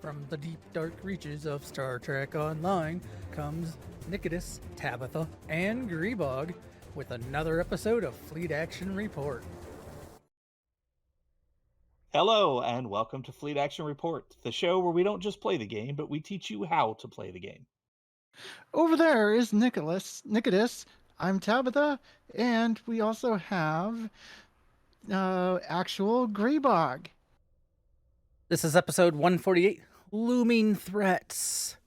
From the deep dark reaches of Star Trek Online comes Nikitas, Tabitha, and Greebog with another episode of Fleet Action Report. Hello, and welcome to Fleet Action Report, the show where we don't just play the game, but we teach you how to play the game. Over there is Nikitas. I'm Tabitha, and we also have actual Greebog. This is episode 148, Looming Threats.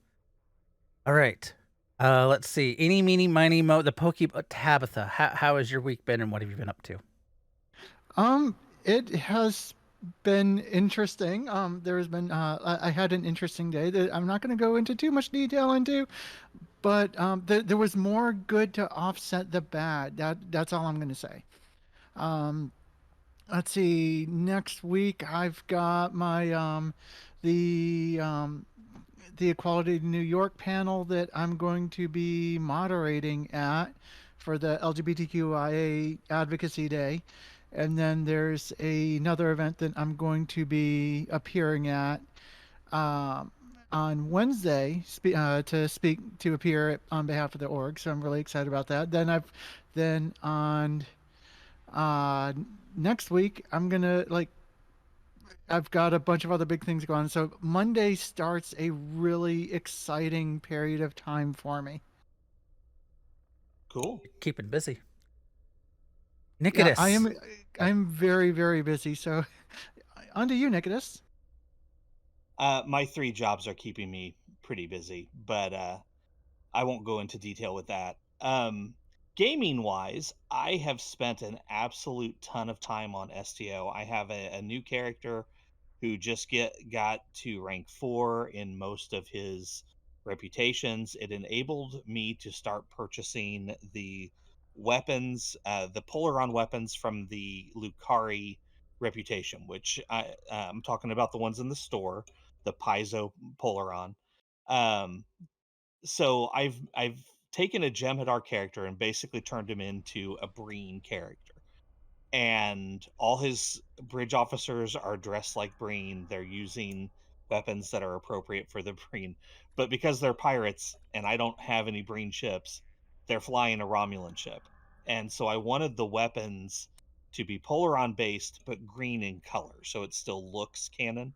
All right. Let's see. Eeny, meeny, miny, mo. The Tabitha. How has your week been, and what have you been up to? It has been interesting. There has been I had an interesting day that I'm not going to go into too much detail into, but there was more good to offset the bad. That's all I'm going to say. Let's see. Next week I've got my the Equality New York panel that I'm going to be moderating at for the LGBTQIA Advocacy Day. And then there's another event that I'm going to be appearing at on Wednesday to appear on behalf of the org. So I'm really excited about that. Then on next week I've got a bunch of other big things going on. So Monday starts a really exciting period of time for me. Cool. Keeping busy. Nikitas. Yeah, I'm very, very busy. So on to you, Nikitas. My 3 jobs are keeping me pretty busy, but I won't go into detail with that. Gaming-wise, I have spent an absolute ton of time on STO. I have a new character who just got to rank 4 in most of his reputations. It enabled me to start purchasing the weapons, the Polaron weapons from the Lucari reputation, which I'm talking about the ones in the store, the Paizo Polaron. So I've taken a Jem'Hadar character and basically turned him into a Breen character. And all his bridge officers are dressed like Breen. They're using weapons that are appropriate for the Breen. But because they're pirates and I don't have any Breen ships, they're flying a Romulan ship. And so I wanted the weapons to be Polaron based, but green in color, so it still looks canon.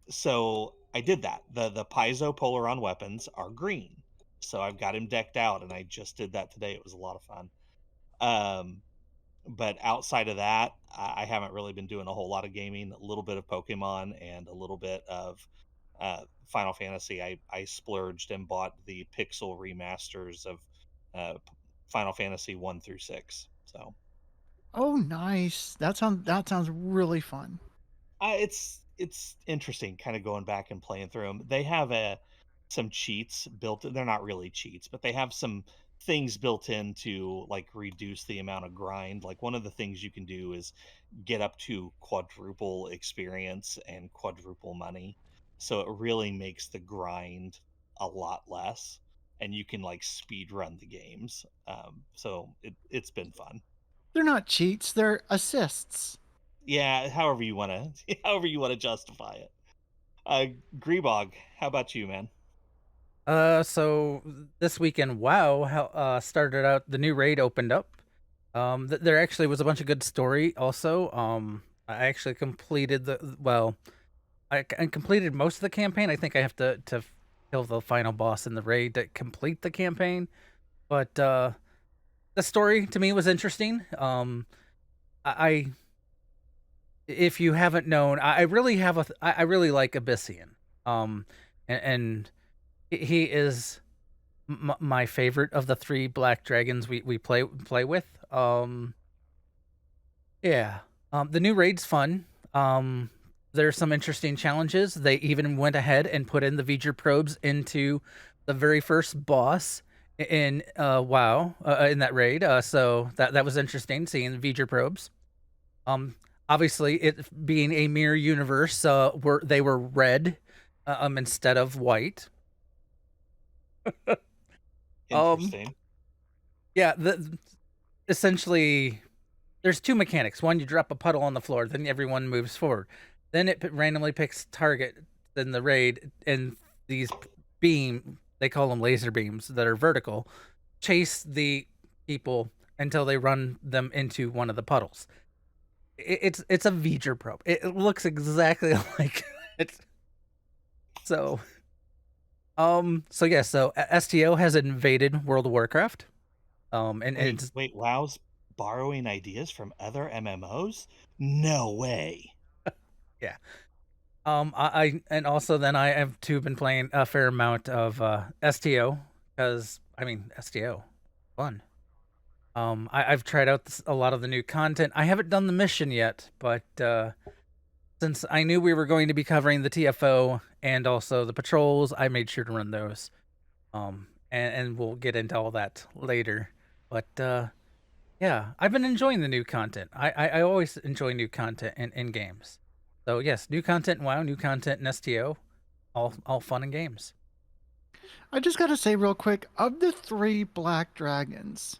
So I did that. The Paizo Polaron weapons are green. So I've got him decked out, and I just did that today. It was a lot of fun. But outside of that, I haven't really been doing a whole lot of gaming. A little bit of Pokemon and a little bit of Final Fantasy. I splurged and bought the pixel remasters of Final Fantasy 1 through 6. So Oh, nice. That sounds really fun. it's interesting, kind of going back and playing through them. They have some cheats built. They're not really cheats, but they have some things built in to like reduce the amount of grind. Like one of the things you can do is get up to quadruple experience and quadruple money, so it really makes the grind a lot less, and you can like speed run the games. So it's been fun. They're not cheats, they're assists. Yeah, however you want to however you want to justify it. Greebog, how about you, man? So this weekend, WoW started out. The new raid opened up. There actually was a bunch of good story. Also, I actually completed I completed most of the campaign. I think I have to kill the final boss in the raid to complete the campaign. But the story to me was interesting. I if you haven't known, I really I really like Abyssian. And he is my favorite of the 3 black dragons we play with. Yeah. The new raid's fun. There's some interesting challenges. They even went ahead and put in the V'ger probes into the very first boss in WoW in that raid. So that was interesting seeing the V'ger probes. Obviously, it being a mirror universe, they were red instead of white. Interesting. Yeah, essentially there's 2 mechanics. One, you drop a puddle on the floor, then everyone moves forward. Then it randomly picks target in the raid, and these they call them laser beams that are vertical, chase the people until they run them into one of the puddles. It's a V'ger probe. It looks exactly like it's so. So STO has invaded World of Warcraft. And it's Wait, WoW's borrowing ideas from other MMOs? No way. yeah. I and also then I have too been playing a fair amount of STO because I mean STO fun. I've tried out a lot of the new content. I haven't done the mission yet, but since I knew we were going to be covering the TFO and also the patrols, I made sure to run those. And we'll get into all that later. But yeah, I've been enjoying the new content. I always enjoy new content in games. So yes, new content in WoW, new content in STO, all fun and games. I just gotta say real quick, of the 3 Black Dragons,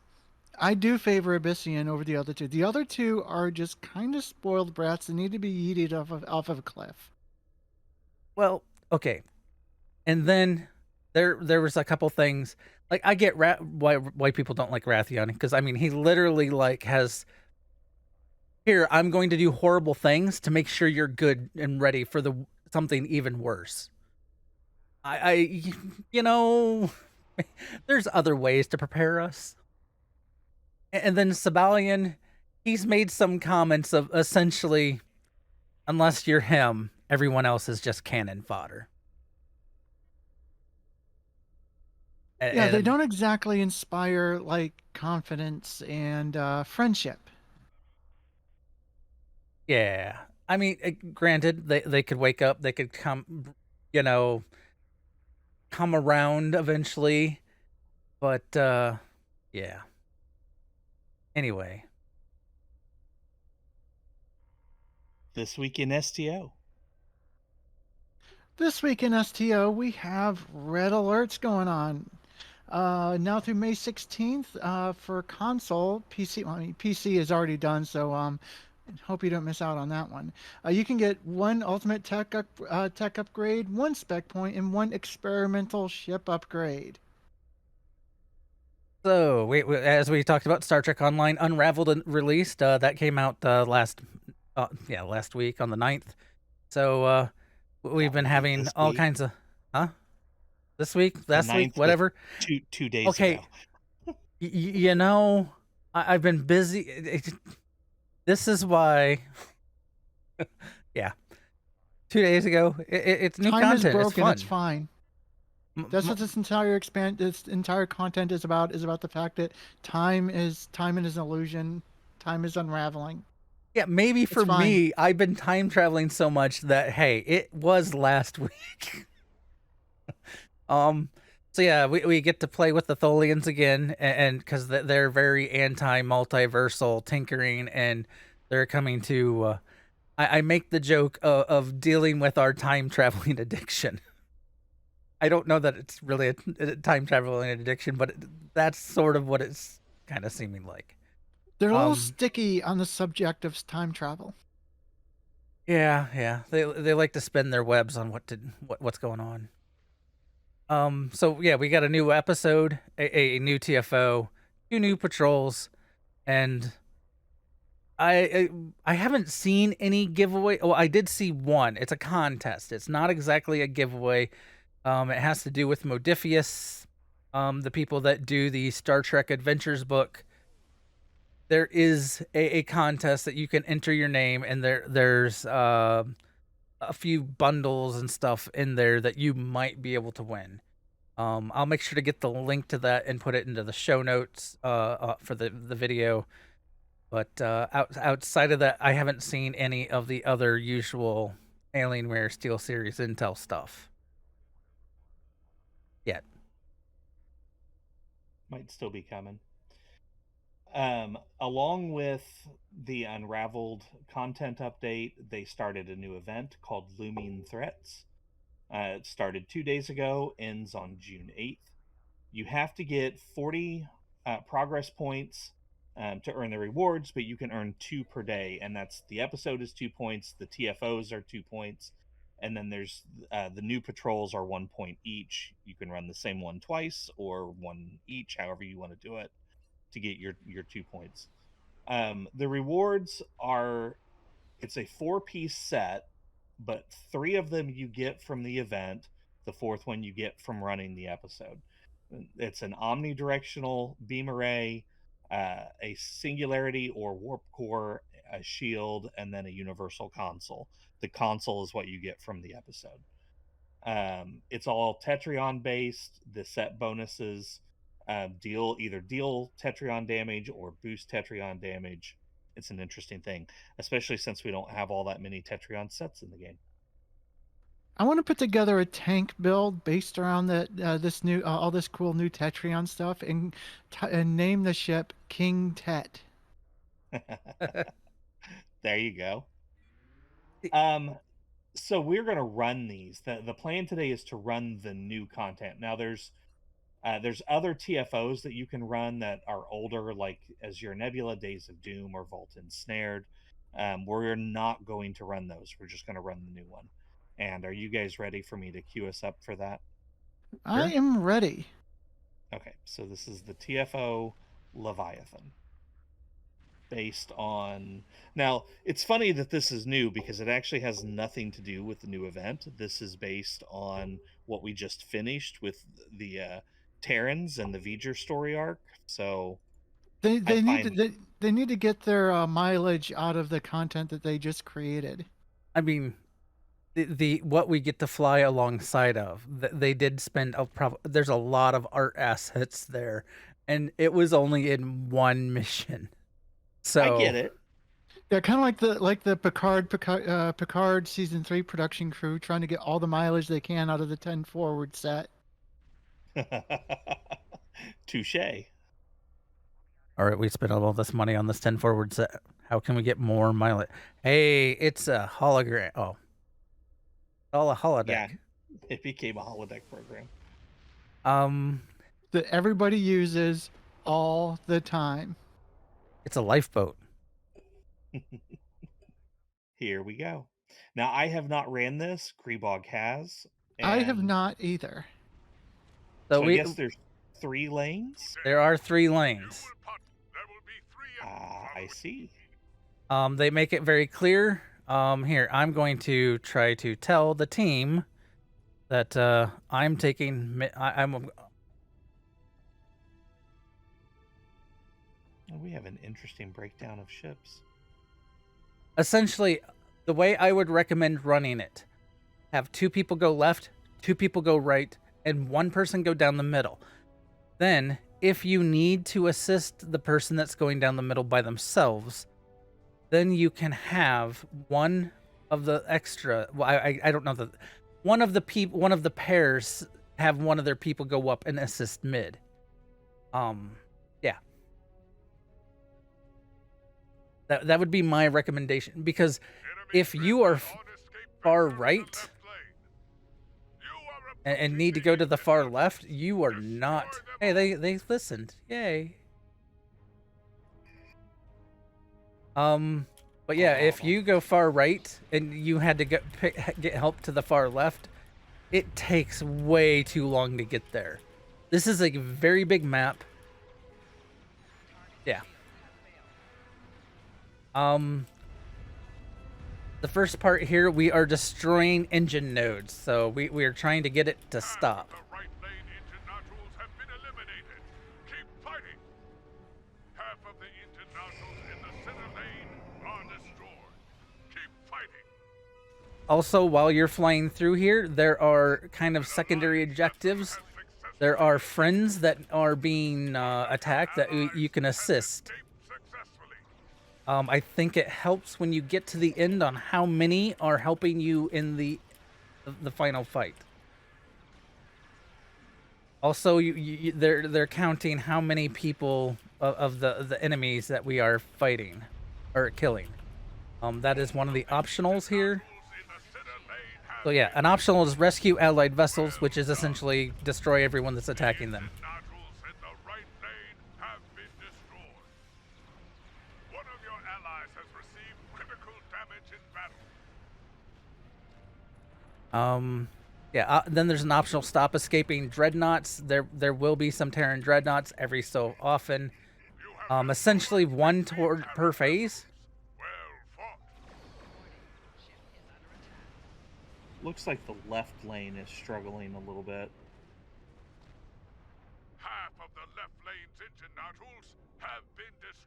I do favor Abyssian over the other 2. The other 2 are just kind of spoiled brats that need to be yeeted off of a cliff. Well, okay, and then there was a couple things like I get why people don't like Rathion because I mean he literally like has here I'm going to do horrible things to make sure you're good and ready for the something even worse. I you know there's other ways to prepare us. And then Sabalian, he's made some comments of essentially, unless you're him, everyone else is just cannon fodder. Yeah, they And don't exactly inspire like confidence and friendship. yeah, I mean, granted, they could wake up, they could come, you know, come around eventually, but yeah. Anyway, This week in STO. This week in STO, we have red alerts going on. Now through May 16th for console, PC. Well, I mean, PC is already done, so hope you don't miss out on that one. You can get 1 ultimate tech upgrade, 1 spec point, and 1 experimental ship upgrade. so as we talked about, Star Trek Online Unraveled and released. That came out last week on the 9th. So we've been having all kinds of this week, last week, whatever. Two days okay ago. You know, I've been busy. This is why yeah, 2 days ago. It's new Time content. is broken. It's fun. It's fine. That's what this entire content is about. Is about the fact that time is an illusion. Time is unraveling. Yeah, maybe for me, I've been time traveling so much that hey, it was last week. So yeah, we get to play with the Tholians again, and because they're very anti-multiversal tinkering, and they're coming to. I make the joke of dealing with our time traveling addiction. I don't know that it's really a time traveling addiction, but that's sort of what it's kind of seeming like. They're a little sticky on the subject of time travel. Yeah. They like to spin their webs on what's going on. So yeah, we got a new episode, a new TFO, 2 new patrols, and I haven't seen any giveaway. Oh, I did see one. It's a contest. It's not exactly a giveaway. It has to do with Modifius, the people that do the Star Trek Adventures book. There is a contest that you can enter your name, and there's a few bundles and stuff in there that you might be able to win. I'll make sure to get the link to that and put it into the show notes for the video. But outside of that, I haven't seen any of the other usual Alienware Steelseries Intel stuff yet. Might still be coming. Along with the Unraveled content update, they started a new event called Looming Threats. It started 2 days ago, ends on June 8th. You have to get 40 progress points to earn the rewards, but you can earn 2 per day, and that's the episode is 2 points, the TFOs are 2 points, and then there's the new patrols are 1 point each. You can run the same one twice or one each, however you want to do it, to get your 2 points. The rewards are, it's a 4-piece set, but 3 of them you get from the event. The 4th one you get from running the episode. It's an omnidirectional beam array, a singularity or warp core, a shield, and then a universal console. The console is what you get from the episode. It's all Tetrion based. The set bonuses deal Tetrion damage or boost Tetrion damage. It's an interesting thing, especially since we don't have all that many Tetrion sets in the game. I want to put together a tank build based around this new all this cool new Tetrion stuff and name the ship King Tet. There you go. So we're going to run these. The plan today is to run the new content. Now there's other TFOs that you can run that are older, like Azure Nebula, Days of Doom, or Vault Ensnared. We're not going to run those. We're just going to run the new one. And are you guys ready for me to queue us up for that? I am ready. Okay, so this is the TFO Leviathan. Based on... Now, it's funny that this is new because it actually has nothing to do with the new event. This is based on what we just finished with the Terrans and the V'ger story arc. So they need to get their mileage out of the content that they just created. I mean, the what we get to fly alongside of, they did spend there's a lot of art assets there, and it was only in one mission. So I get it. They're kind of like the Picard season 3 production crew trying to get all the mileage they can out of the 10 forward set. Touche. All right, we spent all this money on this 10 forward set. How can we get more mileage? Hey, it's a hologram. Oh, all a holodeck. Yeah, it became a holodeck program. That everybody uses all the time. It's a lifeboat. Here we go. Now, I have not ran this. Greebog has. I have not either. So I guess there's 3 lanes? There are 3 lanes. I see. They make it very clear. Here, I'm going to try to tell the team that I'm taking... We have an interesting breakdown of ships. Essentially, the way I would recommend running it, have 2 people go left, 2 people go right, and 1 person go down the middle. Then, if you need to assist the person that's going down the middle by themselves, then you can have one of the extra... Well, I don't know that... One of the pairs have one of their people go up and assist mid. Yeah. That would be my recommendation, because if you are far right and need to go to the far left, you are not... Hey, they listened. Yay. But yeah, if you go far right and you had to get help to the far left, it takes way too long to get there. This is a very big map. Yeah. The first part here, we are destroying engine nodes, so we are trying to get it to stop. The right lane internationals have been eliminated. Keep fighting. Half of the internationals in the center lane are destroyed. Keep fighting. Also, while you're flying through here, there are kind of secondary objectives. There are friends that are being attacked that you can assist. I think it helps when you get to the end on how many are helping you in the final fight. Also, they're counting how many people of the enemies that we are fighting or killing. That is one of the optionals here. So yeah, an optional is rescue allied vessels, which is essentially destroy everyone that's attacking them. receive critical damage in battle. Yeah, then there's an optional stop escaping dreadnoughts. There will be some Terran dreadnoughts every so often. You have Essentially destroyed one 15 per Terran phase. vessels. Well fought. Looks like the left lane is struggling a little bit. Half of the left lane's internationals have been destroyed.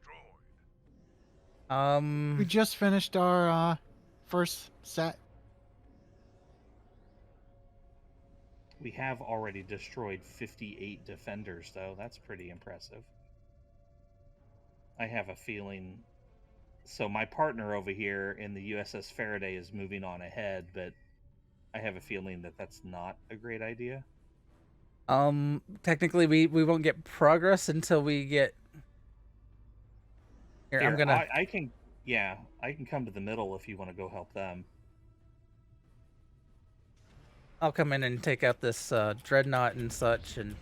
We just finished our first set. We have already destroyed 58 defenders, though. That's pretty impressive. I have a feeling... So my partner over here in the USS Faraday is moving on ahead, but I have a feeling that that's not a great idea. Technically we won't get progress until we get... Here, I'm gonna... I can... Yeah, I can come to the middle if you want to go help them. I'll come in and take out this dreadnought and such, and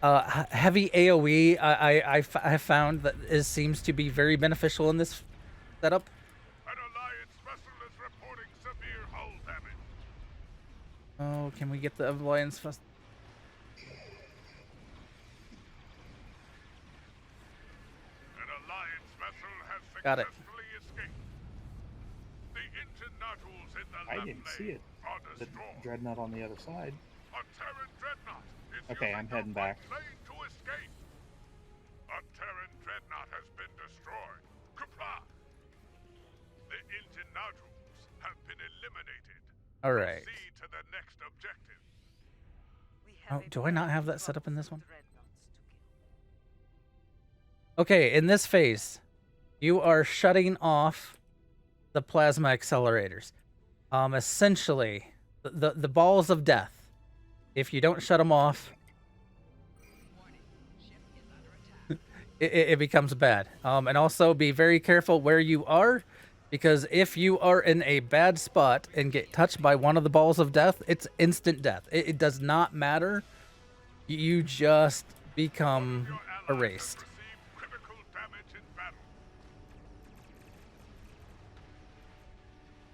heavy AOE. I found that it seems to be very beneficial in this setup. An Alliance vessel is reporting severe hull damage. Oh, can we get the Alliance first? An Alliance vessel has Got it. successfully escaped. The internationals in the I left didn't see lane it. are The destroyed. dreadnought on the other side. A Terran dreadnought is Okay, using I'm the heading back. right lane to escape. A Terran dreadnought has been destroyed. Kapla! The internationals have been eliminated. All right. Proceed to the next objective. Oh, do I not have that set up in this one? Okay, in this phase, you are shutting off the plasma accelerators. Essentially, the balls of death. If you don't shut them off, it becomes bad. And also be very careful where you are, because if you are in a bad spot and get touched by one of the balls of death, it's instant death. It does not matter. You just become Your allies erased. have received critical damage in battle.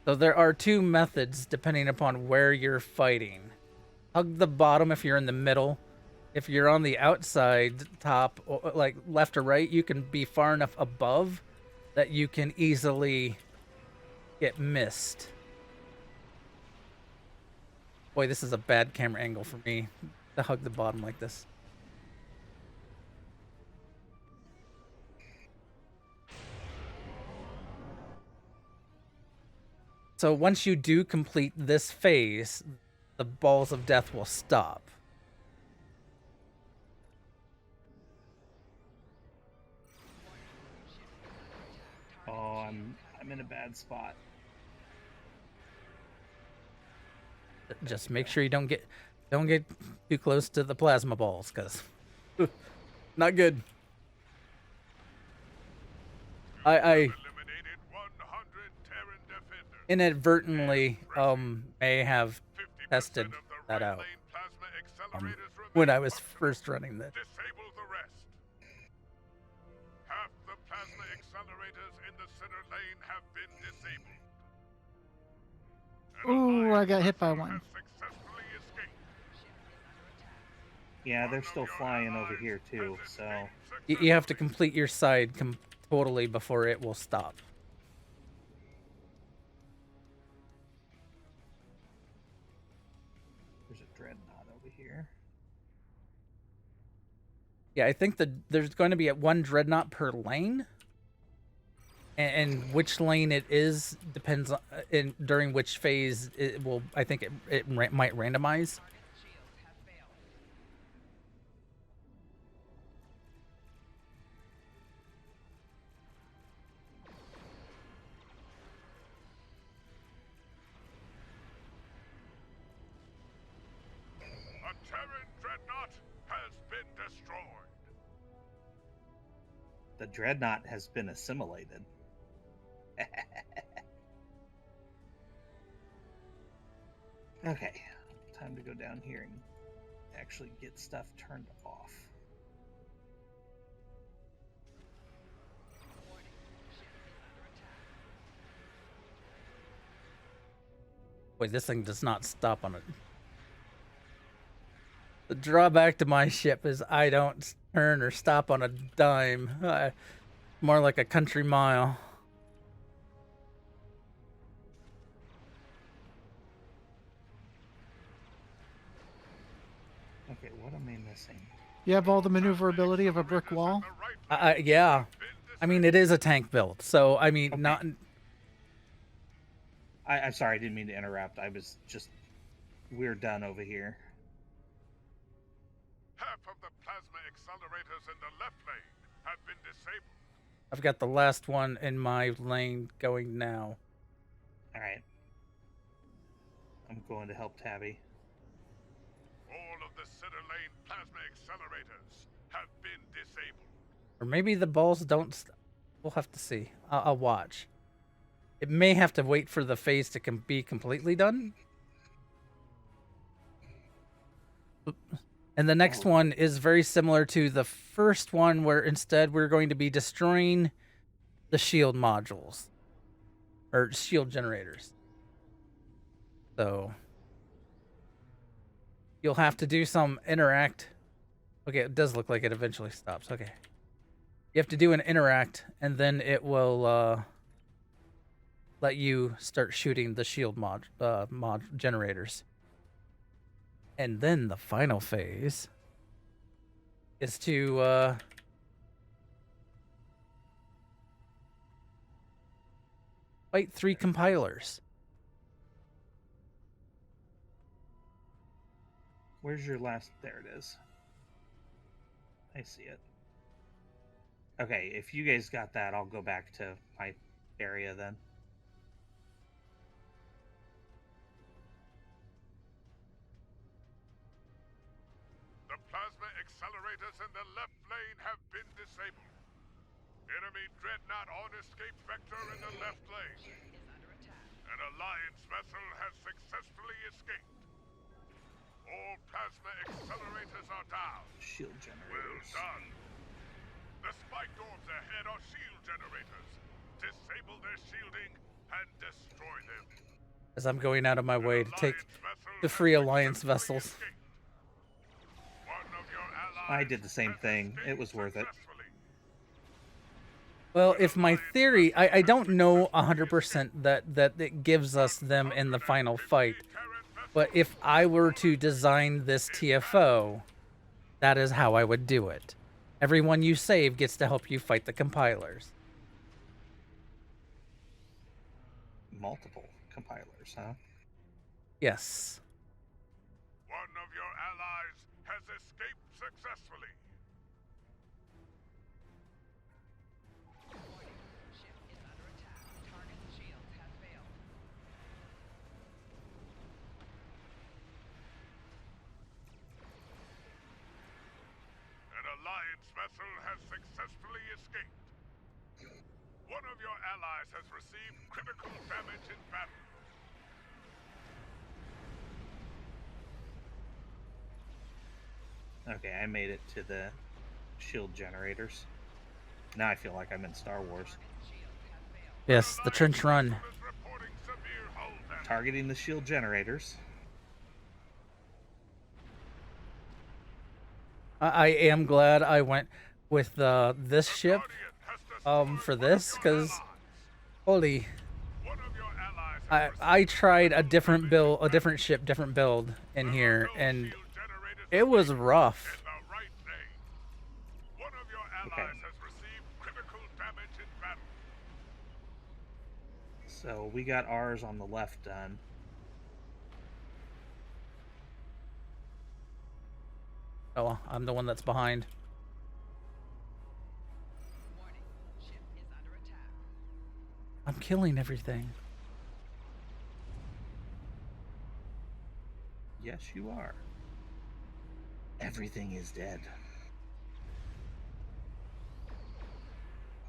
So there are two methods depending upon where you're fighting. Hug the bottom if you're in the middle. If you're on the outside, top, or like left or right, you can be far enough above that you can easily get missed. Boy, this is a bad camera angle for me to hug the bottom like this. So once you do complete this phase, the balls of death will stop. Oh, I'm in a bad spot. Just make sure you don't get too close to the plasma balls, because not good. I Eliminated 100 Terran defenders. inadvertently may have 50% tested of the that right out lane plasma accelerators when I remain was functional. first running this. Disable the rest. Half the plasma accelerators in the center lane have been disabled. An Ooh, I Alliance got hit by vessel one. has successfully escaped. Yeah, they're One of still your flying over allies here too, has so escaped You have to successfully. complete your side totally before it will stop. there's a dreadnought over here. Yeah, I think that there's going to be one dreadnought per lane, and which lane it is depends on during which phase it will. I think it might randomize. A Terran dreadnought has been destroyed. The dreadnought has been assimilated. Okay, time to go down here and actually get stuff turned off. Wait, this thing does not stop on it. The drawback to my ship is I don't turn or stop on a dime. More like a country mile. Okay, what am I missing? You have all the maneuverability of a brick wall. Yeah. I mean, it is a tank build, so I mean, Okay. not. I'm sorry, I didn't mean to interrupt. I was just... We're done over here. Half of the plasma accelerators in the left lane have been disabled. I've got the last one in my lane going now. Alright. I'm going to help Tabby. All of the center lane plasma accelerators have been disabled. Or maybe the balls don't. We'll have to see. I'll watch. It may have to wait for the phase to be completely done. And the next one is very similar to the first one, where instead we're going to be destroying the shield modules. Or shield generators. So you'll have to do some interact. Okay, it does look like it eventually stops. Okay. You have to do an interact, and then it will let you start shooting the shield mod generators. And then the final phase is to fight 3 compilers. Where's your last... There it is. I see it. Okay, if you guys got that, I'll go back to my area then. The plasma accelerators in the left lane have been disabled. Enemy dreadnought on escape vector in the left lane. An Alliance vessel has successfully escaped. All plasma accelerators are down. Shield Well generators. done. The spike orbs ahead are shield generators. Disable their shielding and destroy them. As I'm going out of my way to take Alliance vessel the has free Alliance successfully vessels. escaped. One of your I allies did the same has thing. It escaped was worth it. successfully. Well, if my theory, I don't know 100% that it gives us them in the final fight. But if I were to design this TFO, that is how I would do it. Everyone you save gets to help you fight the compilers. Multiple compilers, huh? Yes. One of your allies has escaped successfully. An Alliance vessel has successfully escaped. One of your allies has received critical damage in battle. Okay, I made it to the shield generators. Now I feel like I'm in Star Wars. Yes, the trench run. Is reporting severe hull damage. Targeting the shield generators. I am glad I went with this ship for this, because holy, One of your allies has I tried a different build, a different ship, different build in here, and shield generators it was in rough. the right lane. One of your allies has received critical damage in battle. So we got ours on the left done. Oh, I'm the one that's behind. I'm killing everything. Yes, you are. Everything is dead.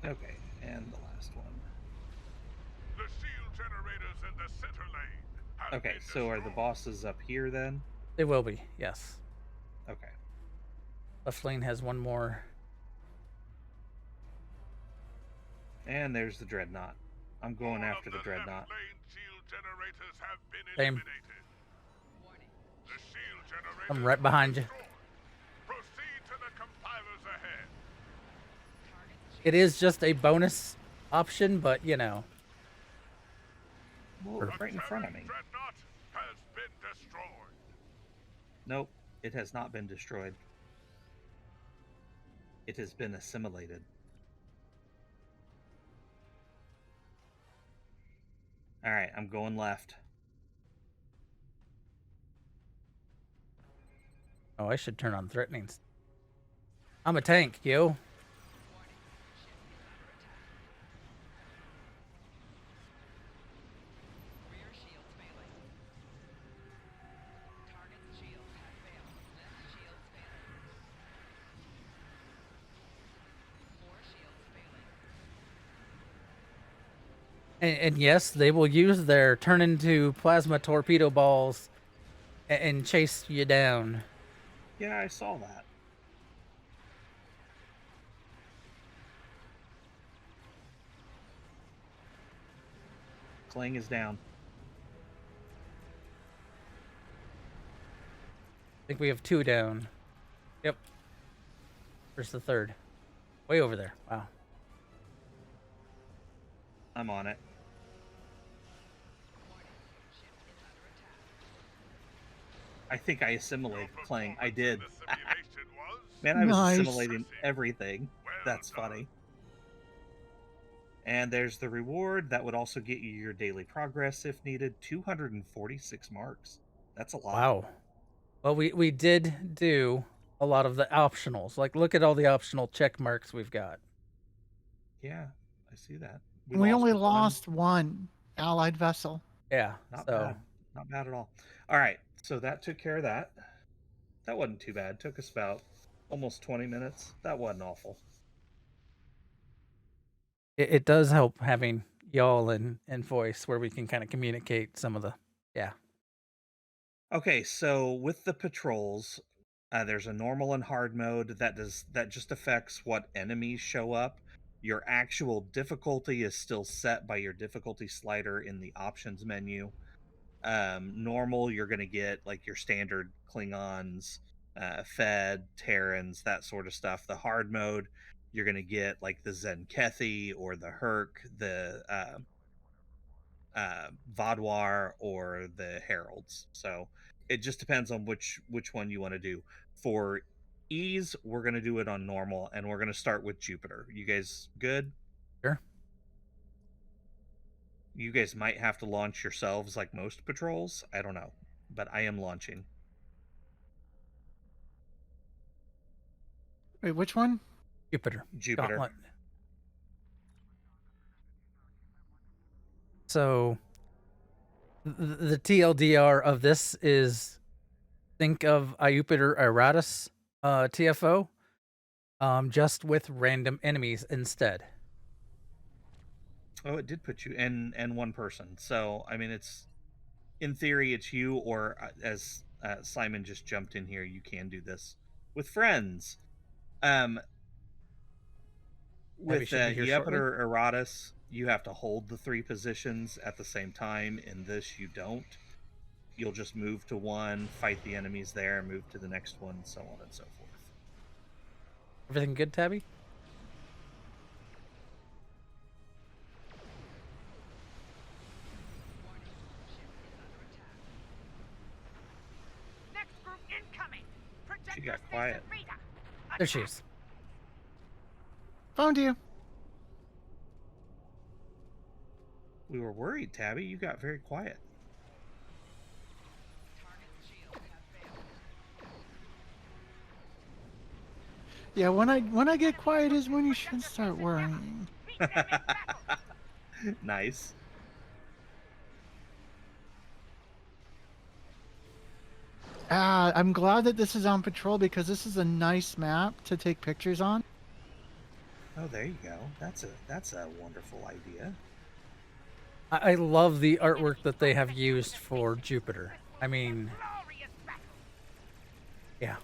Okay, and the last one. The shield generators in the center lane have Okay, been so are the destroyed. bosses up here then? They will be, yes. Okay. Left lane has one more. And there's the dreadnought. I'm going All after of the dreadnought. left lane shield generators have been Same. eliminated. The shield generators I'm right behind you. destroyed. Proceed to the compilers ahead. It is just a bonus option, but you know. Whoa, right in front of me. Dreadnought has been destroyed. Nope, it has not been destroyed. It has been assimilated. All right, I'm going left. Oh, I should turn on threatenings. I'm a tank, yo. And yes, they will use their turn into plasma torpedo balls and chase you down. Yeah, I saw that. Clang is down. I think we have 2 down. Yep. Where's the third? Way over there. Wow. I'm on it. I think I assimilated Clang. I did. The simulation was Man, I was Nice. assimilating everything. That's done. funny. And there's the reward. That would also get you your daily progress if needed. 246 marks. That's a lot. Wow. Well, we did do a lot of the optionals. Like, look at all the optional check marks we've got. Yeah, I see that. We only one. lost one allied vessel. Yeah. Not so bad. Not bad at all. All right, so that took care of that. That wasn't too bad. Took us about almost 20 minutes. That wasn't awful. it does help having y'all in voice where we can kind of communicate some of the Okay, so with the patrols, there's a normal and hard mode that just affects what enemies show up. Your actual difficulty is still set by your difficulty slider in the options menu. Normal, you're going to get like your standard Klingons, Fed, Terrans, that sort of stuff. The hard mode, you're going to get like the Zenkethi or the Herc, the Vaadwaur or the Heralds. So it just depends on which one you want to do. For ease, we're going to do it on normal, and we're going to start with Jupiter. You guys good? Sure. You guys might have to launch yourselves like most patrols. I don't know, but I am launching. Wait, which one? Jupiter. Jupiter. Gauntlet. So the TLDR of this is think of Iupiter Iratus TFO, just with random enemies instead. Oh, it did put you in and one person. So I mean, it's in theory it's you, or as Simon just jumped in here, you can do this with friends. With should be here shortly. Iupiter Iratus, you have to hold the 3 positions at the same time. In this, you don't. You'll just move to one, fight the enemies there, move to the next one, so on and so forth. Everything good, Tabby? Next group incoming. She got quiet. There she is. Found you. We were worried, Tabby. You got very quiet. Yeah, when I get quiet is when you should start worrying. Nice. I'm glad that this is on patrol because this is a nice map to take pictures on. Oh, there you go. That's a wonderful idea. I love the artwork that they have used for Jupiter. I mean, yeah.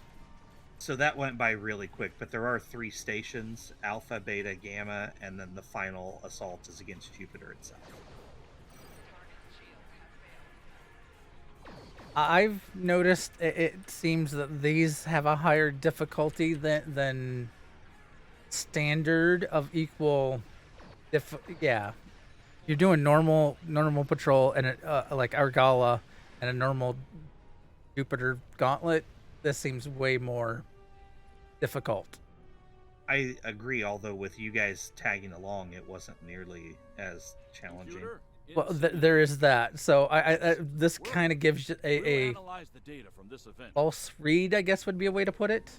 So that went by really quick, but there are 3 stations: Alpha, Beta, Gamma, and then the final assault is against Jupiter itself. I've noticed it seems that these have a higher difficulty than standard of equal. Yeah, you're doing normal patrol and like Argala and a normal Jupiter Gauntlet. This seems way more difficult. I agree, although with you guys tagging along, it wasn't nearly as challenging. Well, there is that. So I this kind of gives you a false read, I guess would be a way to put it,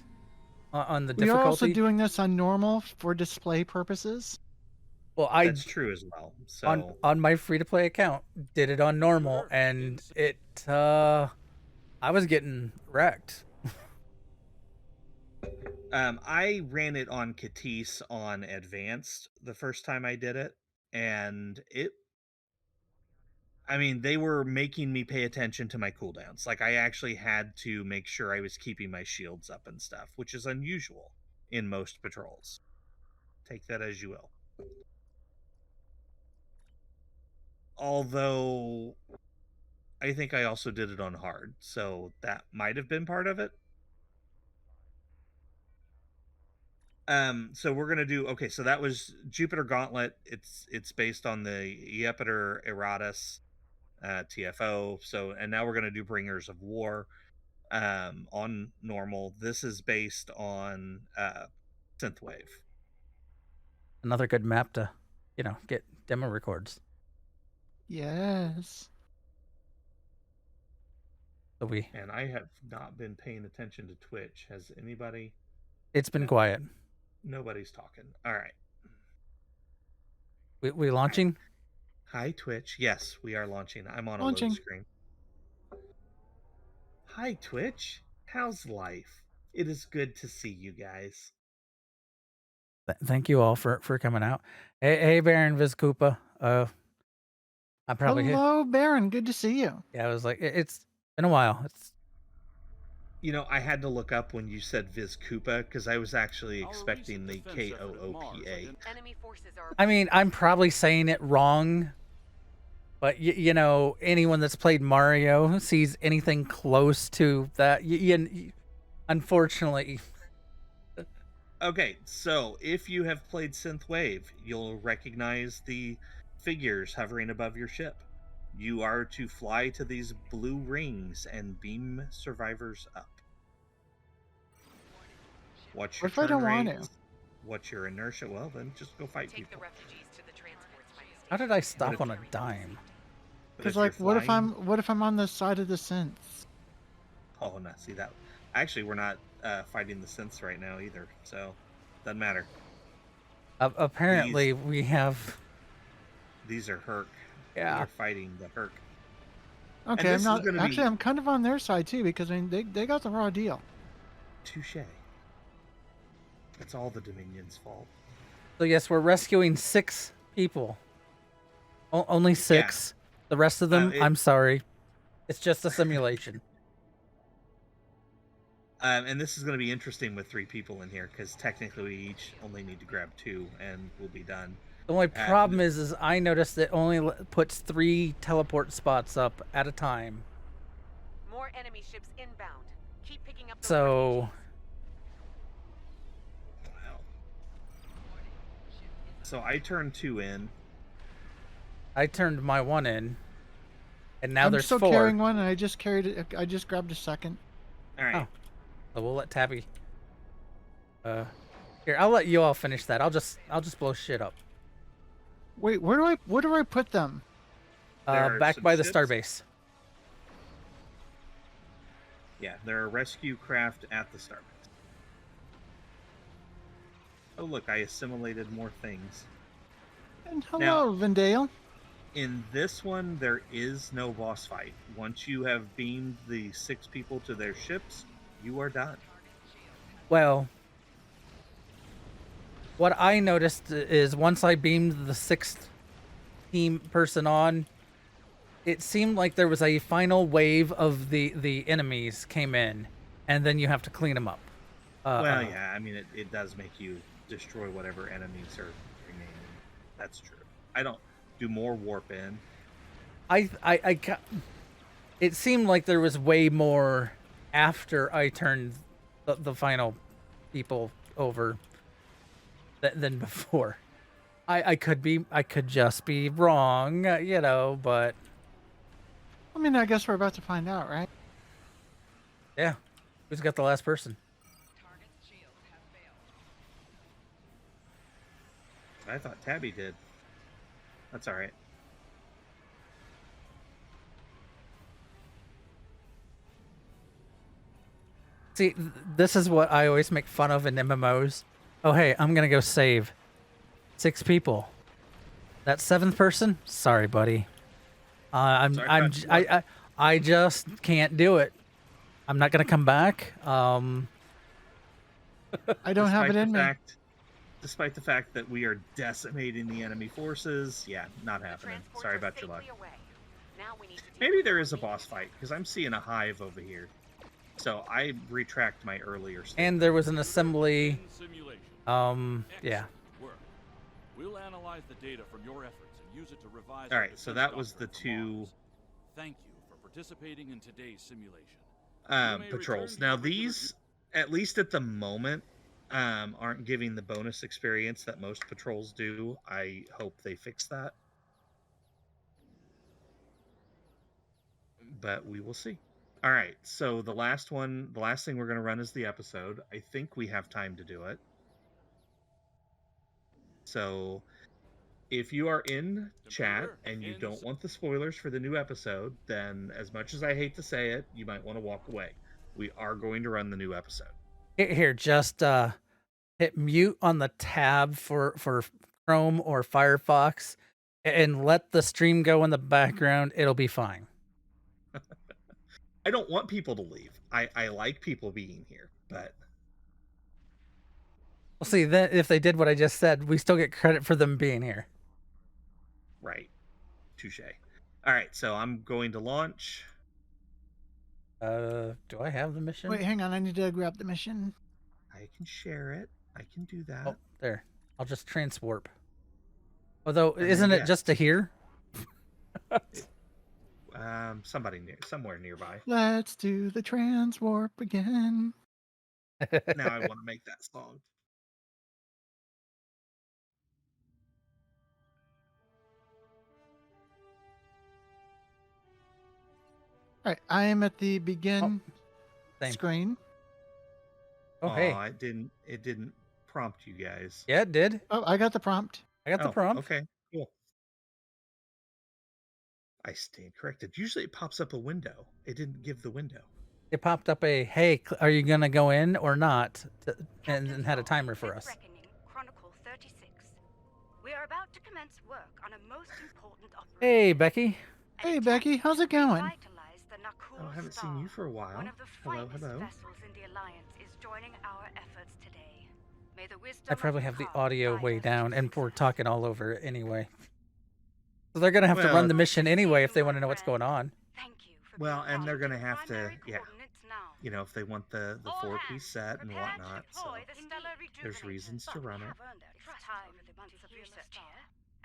on the We are difficulty. also doing this on normal for display purposes. Well, That's true as well. So on my free to play account, did it on normal, and it I was getting wrecked. I ran it on Katis on advanced the first time I did it, and I mean, they were making me pay attention to my cooldowns. Like, I actually had to make sure I was keeping my shields up and stuff, which is unusual in most patrols. Take that as you will. Although, I think I also did it on hard, so that might have been part of it. So we're gonna do okay. So that was Jupiter Gauntlet. It's based on the Jupiter Eratus TFO. So and now we're gonna do Bringers of War on normal. This is based on Synthwave. Another good map to, get demo records. Yes. So And I have not been paying attention to Twitch. Has anybody? It's been quiet. Nobody's talking. All right. We launching? Hi, Twitch. Yes, we are launching. I'm on Launching. a load screen. Hi, Twitch. How's life? It is good to see you guys. Thank you all for coming out. Hey, Baron Vizkoopa. I'm probably here. Hello, Baron. Good to see you. Yeah, I was like, it's been a while. I had to look up when you said Viz Koopa because I was actually expecting the Koopa. I mean, I'm probably saying it wrong, but anyone that's played Mario sees anything close to that. Unfortunately. Okay, so if you have played Synthwave, you'll recognize the figures hovering above your ship. You are to fly to these blue rings and beam survivors up. What's your What if I don't want rates? to? What's your inertia? Well, then just go fight people. How did I stop on a dime? Because what if I'm on the side of the synths? Oh, no, see that. Actually, we're not fighting the synths right now either, so doesn't matter. Apparently, we have. These are Herc. Yeah. We're fighting the Herc. Okay, I'm not. Actually, I'm kind of on their side too because I mean they got the raw deal. Touche. It's all the Dominion's fault. So yes, we're rescuing 6 people. Only 6. Yeah. The rest of them, I'm sorry. It's just a simulation. And this is going to be interesting with 3 people in here because technically we each only need to grab 2 and we'll be done. The only problem is I noticed it only puts 3 teleport spots up at a time. More enemy ships inbound. Keep picking up. So. Wow. So I turned 2 in. I turned my 1 in. And now there's 4. I'm still carrying 1, and I just carried it. I just grabbed a second. All right. Oh. So we'll let Tabby. Here, I'll let you all finish that. I'll just blow shit up. Wait, where do I put them? Back by the starbase. Yeah, there are rescue craft at the starbase. Oh look, I assimilated more things. And hello, Vendale. In this one, there is no boss fight. Once you have beamed the 6 people to their ships, you are done. Well, what I noticed is once I beamed the 6th team person on, it seemed like there was a final wave of the enemies came in, and then you have to clean them up. Well, yeah, I mean, it does make you destroy whatever enemies are remaining. That's true. I don't do more warp in. it seemed like there was way more after I turned the final people over than before. I could just be wrong, but I mean, I guess we're about to find out, right? yeah, who's got the last person? I thought Tabby did. That's all right. See, this is what I always make fun of in MMOs. Oh, hey, I'm gonna go save 6 people. That 7th person? Sorry, buddy. I just can't do it. I'm not gonna come back. I don't have it in me. Despite the fact that we are decimating the enemy forces, yeah, not happening. Sorry about your luck. Maybe there is a boss fight, because I'm seeing a hive over here. So I retract my earlier statement. And there was an assembly. Yeah. We'll analyze the data from your efforts and use it to revise. All right, so that was the 2. Thank you for participating in today's simulation. Patrols. Now these, at least at the moment, aren't giving the bonus experience that most patrols do. I hope they fix that. But we will see. All right, so the last thing we're going to run is the episode. I think we have time to do it. So if you are in chat and you don't want the spoilers for the new episode, then as much as I hate to say it, you might want to walk away. We are going to run the new episode. Here, just hit mute on the tab for Chrome or Firefox and let the stream go in the background. It'll be fine. I don't want people to leave. I like people being here, but... Well, see, then if they did what I just said, we still get credit for them being here. Right. Touche. All right, so I'm going to launch. Do I have the mission? Wait, hang on. I need to grab the mission. I can share it. I can do that. Oh, there. I'll just transwarp. Although, isn't it just to here? Somewhere nearby. Let's do the transwarp again. Now I want to make that song. All right, I am at the begin Same. screen. Oh, hey. It didn't prompt you guys. Yeah, it did. Oh, I got the prompt. I got the prompt. Okay, cool. I stand corrected. Usually it pops up a window. It didn't give the window. It popped up a, hey, are you going to go in or not? And had a timer for us. Chronicle 36. We are about to commence work on a most important operation. Hey, Becky. Hey, Becky, how's it going? I haven't seen you for a while. One of the Hello. vessels in the Alliance is joining our efforts today. May the wisdom I probably have the of audio guide way us down, to and we're success. talking all over it anyway. So they're going to have to run the mission anyway if they want to know what's going on. Thank you for Well, being and they're part going of to the have to, primary yeah. coordinates now. You know, if they want the All 4-piece hands, set and prepare to whatnot. So deploy the stellar there's rejuvenator. reasons to run it. We have earned our trust over the months of research here,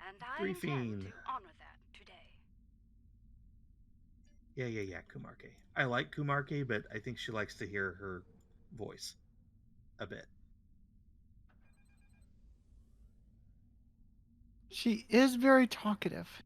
and I Briefing. intend to honor that today. Yeah, Kumarke. I like Kumarke, but I think she likes to hear her voice a bit. She is very talkative.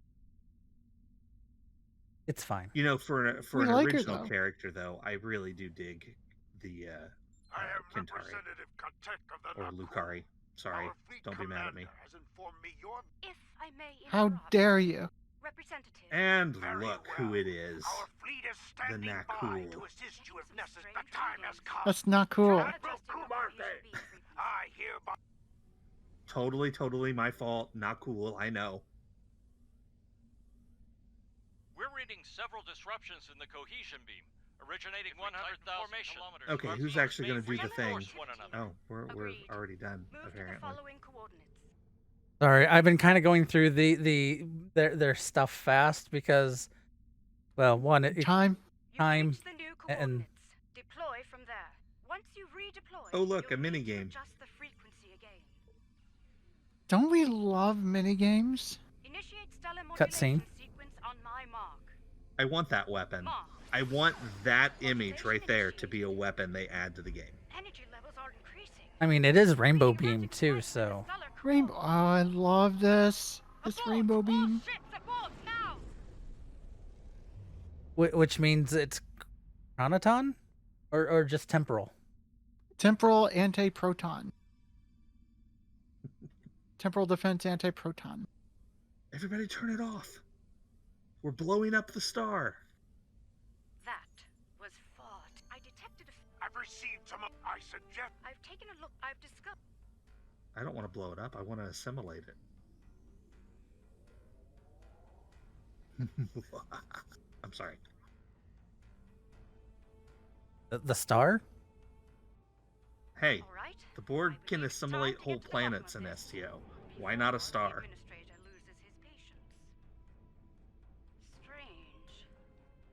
It's fine. You know, for an like her, original though. character, though, I really do dig the I am Kintari Representative Katek of the or Nakul. Lucari. Sorry, Our fleet don't be mad at me. commander has informed me your If I may How interrupt, dare you? Representative. And Very look well. who it is. Our fleet is standing by Nakul. to assist you if necessary. The time has come. That's not cool. Adjusting what we should be free. I hereby Totally my fault. Not cool, I know. We're reading several disruptions in the cohesion beam, originating 100,000 kilometers. Okay, from who's Earth. actually going to do the thing? Reinforce one another. Oh, we're Agreed. already done, Move to the apparently. following coordinates. Sorry, I've been kind of going through their stuff fast because, well, one, Time. You've Time reached the new and- coordinates. Deploy from there. Once you redeploy, Oh, look, you'll a need to minigame. adjust the frequency again. Don't we love minigames? Initiate stellar Cutscene. modulation sequence on my mark. I want that weapon. Mark. I want that image right there to be a weapon they add to the game. Energy levels are increasing. I mean, it is rainbow beam too, so Rainbow. Oh, I love this. This rainbow beam. which means it's chronoton, or just temporal. Temporal anti-proton. Temporal defense anti-proton. Everybody turn it off. We're blowing up the star. That was fought. I detected a. I've received some of. I suggest. I've taken a look. I've discovered. I don't want to blow it up. I want to assimilate it. I'm sorry. The star? Hey, All right. the board I can believe it's time assimilate to whole get to the bottom planets of in this. STO. Why not a Before the star? administrator loses his patience. Strange.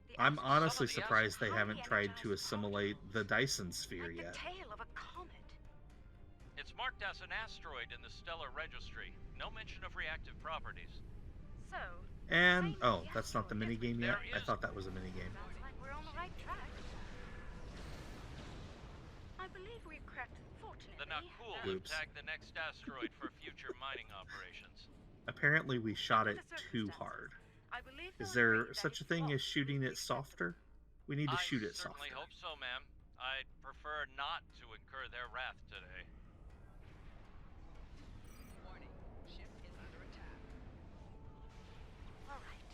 The I'm astro- honestly Some of the surprised they highly haven't tried to energized assimilate particles, the Dyson sphere like yet. the tail of a comet. It's marked as an asteroid in the stellar registry. No mention of reactive properties. So. And, same as oh, the that's not the asteroid. minigame yet? There I is- thought that was a minigame. Sounds like we're on the right track. I believe we've cracked. Fortunately. The Nakul have Oops. tagged the next asteroid for future mining operations. Apparently we shot it Under the too circumstances, hard. I believe Is they'll agree there that such a its thing as loss shooting will it be softer? We need to shoot it I certainly softer. hope so, ma'am. I'd prefer not to incur their wrath today. All right.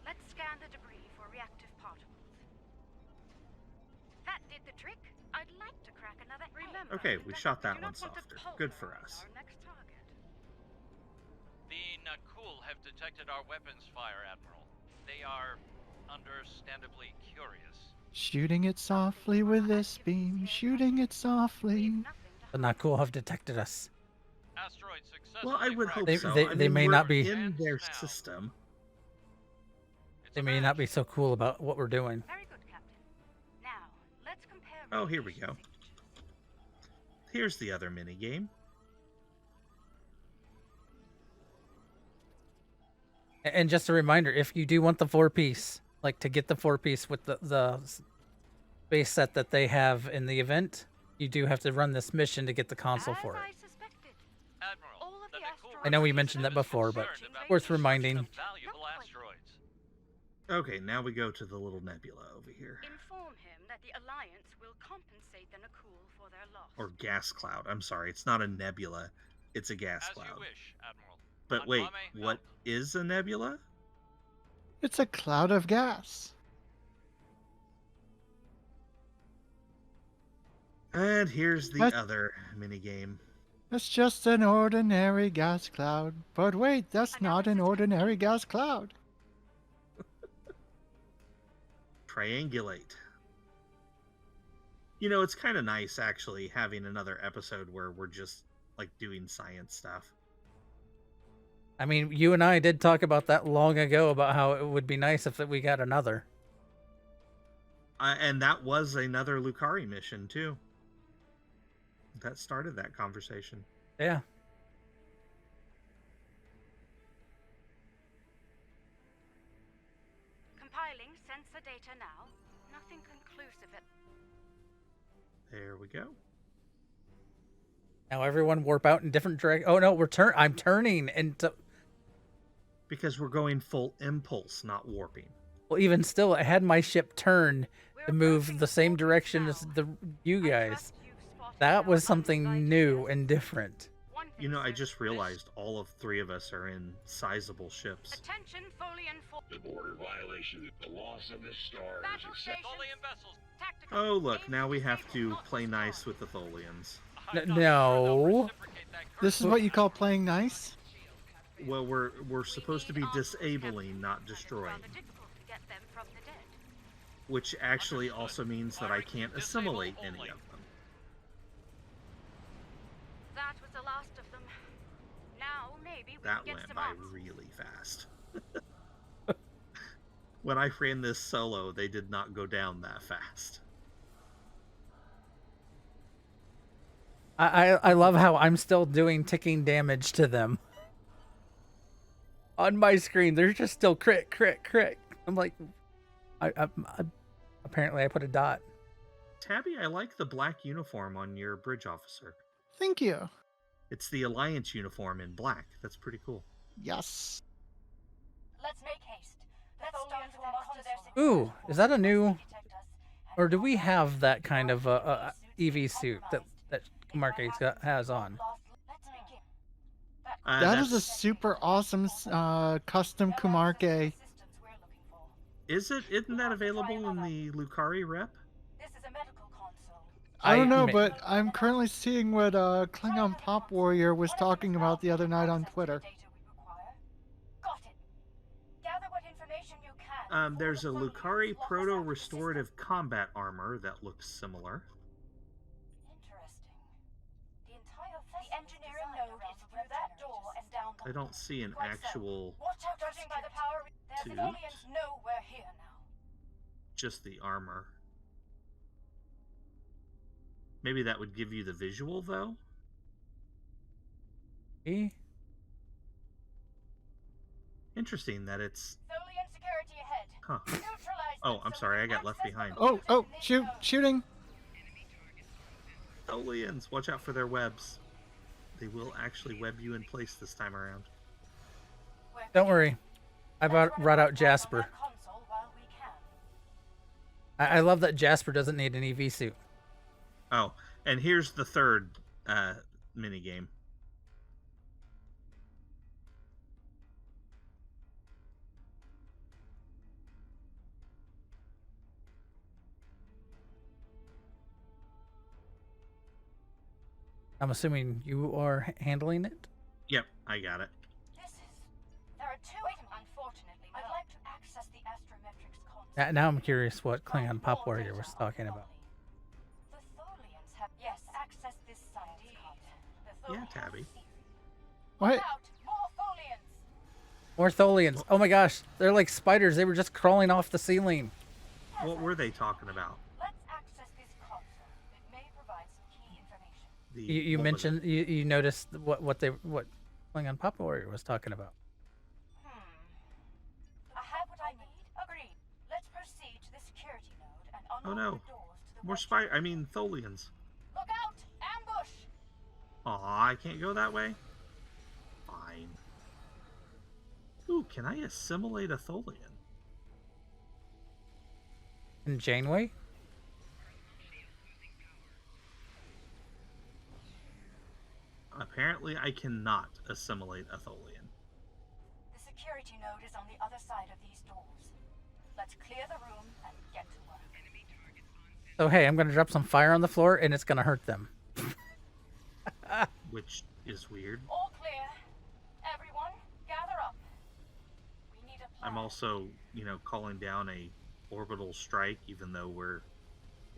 Let's scan the debris for reactive particles. That did the trick. I'd like to crack another. Remember, Okay, we shot that do one not want to softer. Good for pulverize us. our next target. The Nakul have detected our weapons fire, Admiral. They are understandably curious. Shooting it softly with this beam. Shooting it softly. Leave nothing to The hide. Nakul have detected us. Asteroid successfully Well, I would hope They- so. they- I they mean, may we're not be- in their Now. system. It's They a may not be match. so cool about what we're doing. Very good, Captain. Now, let's compare. Oh, here we radiation go. signatures. Here's the other minigame. And just a reminder, if you do want the 4-piece, like to get the 4-piece with the base set that they have in the event, you do have to run this mission to get the console As for I it. suspected. Admiral, All of the the Nakul asteroids I know we are mentioned that concerned before, but about worth radiation. reminding. of valuable Not quite. asteroids. Okay, now we go to the little nebula over here. Inform him that the Alliance will compensate the Nakul for their loss. Or gas cloud. I'm sorry, it's not a nebula. It's a gas As you cloud. wish, Admiral. But On wait, Mame, what is a nebula? It's a cloud of gas. And here's the What? other minigame. It's just an ordinary gas cloud. But wait, that's not an ordinary gas cloud. Triangulate. You know, it's kind of nice actually having another episode where we're just like doing science stuff. I mean, you and I did talk about that long ago about how it would be nice if we got another. And that was another Lucari mission too. That started that conversation. Yeah. Compiling sensor data now. Nothing conclusive at. There we go. Now everyone warp out in different directions. Oh no, I'm turning into. Because we're going full impulse, not warping. Well, even still, I had my ship turn We're to move approaching the same orbit direction now. as you I guys. trust you've spotted That our was something uninvited new guests. and different. One You thing know, I certain, just realized all of three of us are in sizable ships. Attention, Tholian force. The border violation. The loss of this star is Battle acceptable. station. Tholian vessels. Tactical. Oh, look, Aim now we have disabled, to not play respond. nice with the Tholians. I'm not sure No. they'll reciprocate that This is courtesy, what you call Admiral. playing nice? Well, we're supposed to be We need disabling, armed not forces, destroying. rather difficult to get them from the dead. Which actually also means that I can't assimilate any Only. of them. That was the last of them. Now maybe we That can get went some by answers. really fast. When I ran this solo, they did not go down that fast. I love how I'm still doing ticking damage to them. On my screen, they're just still crit. I'm like, Apparently, I put a dot. Tabby, I like the black uniform on your bridge officer. Thank you. It's the Alliance uniform in black. That's pretty cool. Yes. Let's make haste. Let's start with their console. Ooh, is that a new, or do we have that kind of EV suit that Marque has on? That is a super awesome custom Kumarke. Is it? Isn't that available in the Lucari rep? This is a medical console. I don't know, but I'm currently seeing what Klingon Pop Warrior was talking about the other night on Twitter. Got it. Gather what information you can. There's a Lucari Proto Restorative Combat Armor that looks similar. Interesting. The engineering node is through that door and down the I don't see an actual, Watch out, judging by the power. The suit. Tholians know we're here now. Just the armor. Maybe that would give you the visual, though? Interesting that it's... Tholian security ahead. Huh. Neutralize Oh, them I'm so sorry, we I got can left access behind. the Oh, shooting. Tholians, watch out for their webs. They will actually web you in place this time around. Don't worry, I brought out Jasper. console while we can. I love that Jasper doesn't need an EV suit. Oh, and here's the third minigame. I'm assuming you are handling it? Yep, I got it. There are two. Unfortunately, I'd like to access the astrometrics console. Now I'm curious what Klingon Pop Warrior was talking about. The Tholians have access this site. Yeah, Tabby. What? Out, more Tholians. More Tholians. Oh my gosh, they're like spiders. They were just crawling off the ceiling. What were they talking about? Let's access this console. It may provide some key information. You what was it? mentioned you noticed what Klingon Pop Warrior was talking about. I have what I need. Agreed. Let's proceed to the security node and Oh unlock no. the doors to the More Tholians. Look out! Ambush! Aw, I can't go that way? Fine. Ooh, can I assimilate a Tholian? And Janeway? Apparently, I cannot assimilate a Tholian. The security node is on the other side of these doors. Let's clear the room and get to work. So hey, I'm gonna drop some fire on the floor and it's gonna hurt them. Which is weird. All clear. Everyone, gather up. We need a plan. I'm also, calling down a orbital strike even though we're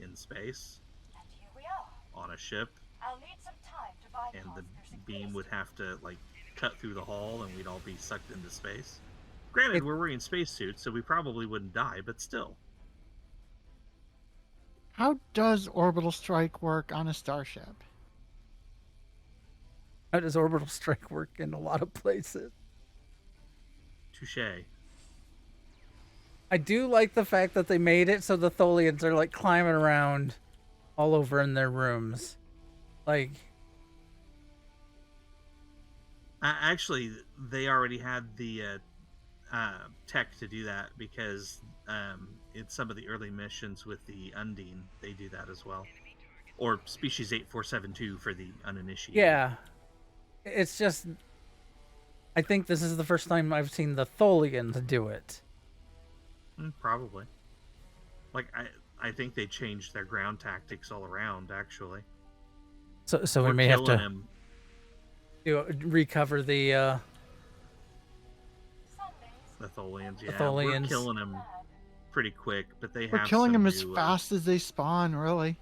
in space And here we are. on a ship, I'll need some time to bypass and the their beam security would have to cut through the hull and we'd all be sucked into space. Granted, we're wearing spacesuits, so we probably wouldn't die, but still. How does orbital strike work on a starship? How does orbital strike work in a lot of places? Touche. I do like the fact that they made it so the Tholians are like climbing around all over in their rooms. Like, Actually, they already had the tech to do that because in some of the early missions with the Undine, they do that as well. Or Species 8472 for the uninitiated. yeah. It's just, I think this is the first time I've seen the Tholians do it. Probably. I think they changed their ground tactics all around, actually. So we We're may have killing to him. recover the The Tholians, yeah. Tholians. We're killing them pretty quick, but they We're have killing some them as new, fast as they spawn, really.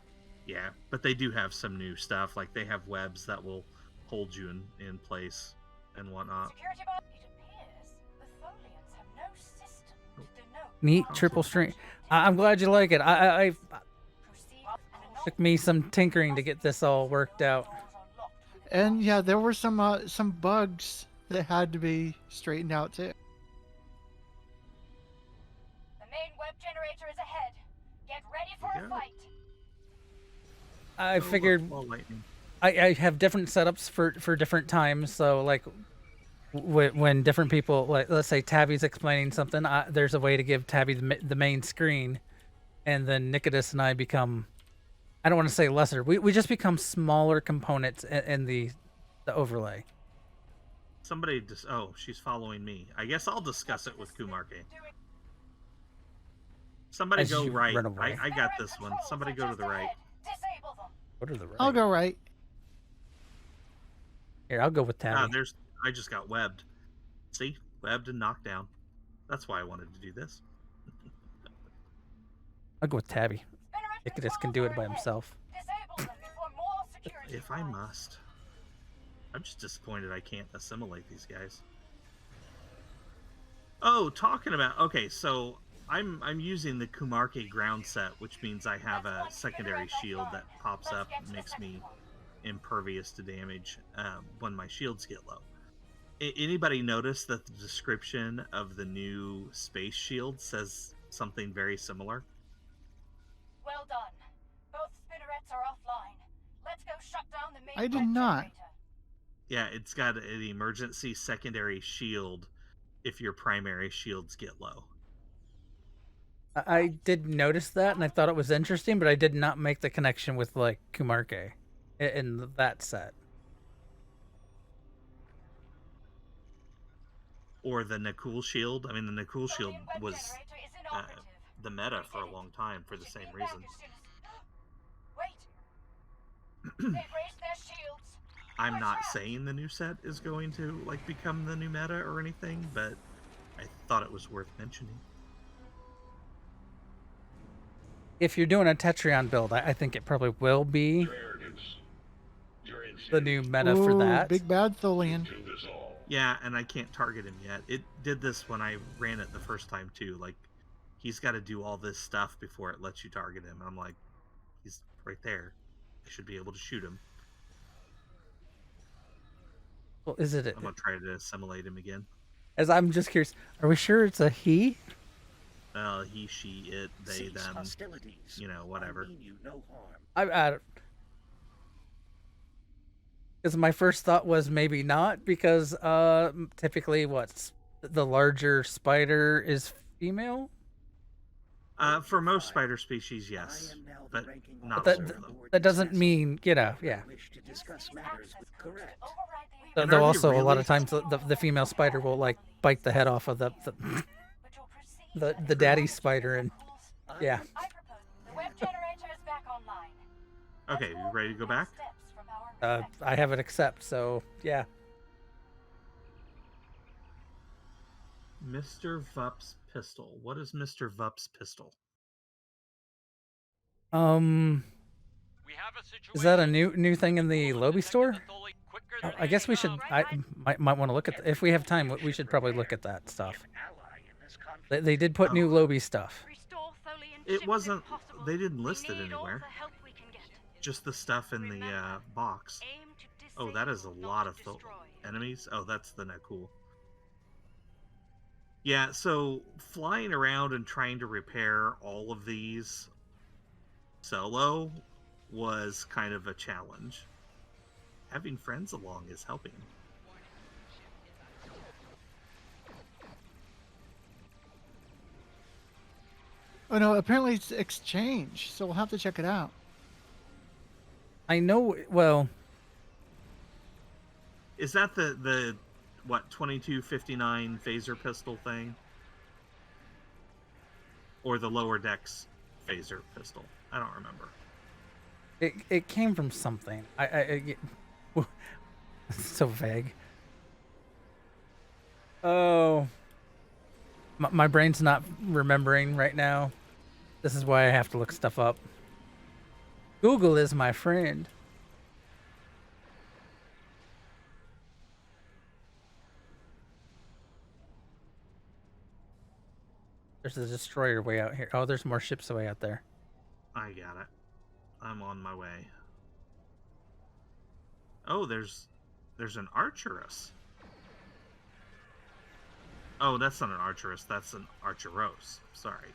Yeah, but they do have some new stuff. Like they have webs that will hold you in place and whatnot. Security box. It appears the Tholians have no system to denote. neat triple string. I'm glad you like it. I Proceed took me some tinkering to get this all worked out. And yeah, there were some bugs that had to be straightened out too. The main web generator is ahead. Get Ready for a fight. I figured Ball lightning. I have different setups for different times. So like when different people, like let's say Tabby's explaining something, there's a way to give Tabby the main screen, and then Nicodemus and I become, I don't want to say lesser. We just become smaller components in the overlay. Somebody just. Oh, she's following me. I guess I'll discuss it with Kumarke. Somebody As go you right. run away. I got this one. Somebody go to the right. Disable them. Go to the right. I'll go right. Here, I'll go with Tabby. I just got webbed. See? Webbed and knocked down. That's why I wanted to do this. I'll go with Tabby. Nicodemus can do it by himself. Disable them before more security If I arrives. must. I'm just disappointed I can't assimilate these guys. Oh, talking about... Okay, so I'm using the Kumarke ground set, which means I have a secondary shield that pops up and makes me impervious to damage when my shields get low. Anybody notice that the description of the new space shield says something very similar? Well done. Both spinnerets are offline. Let's go shut down the main I did red not. generator. Yeah, it's got an emergency secondary shield if your primary shields get low. I did notice that, and I thought it was interesting, but I did not make the connection with like Kumarke in that set. Or the Nakul shield. I mean, the Nakul shield Tholian web was generator is inoperative. the meta for a long time for the same Should be back reason. as soon as... Wait. They've raised their shields. I'm Watch not out. saying the new set is going to like become the new meta or anything, but I thought it was worth mentioning. If you're doing a Tetrion build, I think it probably will be the new meta for Ooh, that. Big bad Tholian. Yeah, and I can't target him yet. It did this when I ran it the first time too. Like, he's got to do all this stuff before it lets you target him. I'm like, he's right there. I should be able to shoot him. Well, is it? I'm gonna try to assimilate him again. As I'm just curious, are we sure it's a he? He, she, it, they, them. You know, whatever. I because my first thought was maybe not, because typically what's the larger spider is female. For most spider species, yes, but not But all of them. that doesn't mean, you know, yeah. And Though are they also a lot really? of times the female spider will like bite the head off of the daddy spider, and yeah. I propose the web generator is back online. Okay, you ready to go back? Steps from our I have it accept, so yeah. Mr. Vup's pistol. What is Mr. Vup's pistol? We have a situation. Is that a new thing in the Lobby store? Quicker Oh, than I guess we should. anything. I might want to look at if we have time. We should probably look at that stuff. They did put new Lobby stuff. Restore Tholian It ships wasn't. if possible. They didn't We list it need all anywhere. the help we can get. Just the stuff in the box. Aim to Oh, that is a disable, lot not of destroy. enemies. Oh, that's the Nakul. Yeah, so flying around and trying to repair all of these solo was kind of a challenge. Having friends along is helping. Oh no, apparently it's exchange, so we'll have to check it out. I know. Well, Is that the what 2259 phaser pistol thing, or the lower decks phaser pistol? I don't remember. it came from something. So vague. Oh, my brain's not remembering right now. This is why I have to look stuff up. Google is my friend. There's a destroyer way out here. Oh, there's more ships way out there. I got it. I'm on my way. Oh, there's an Archerus. Oh, that's not an Archerus. That's an Archeros. Sorry.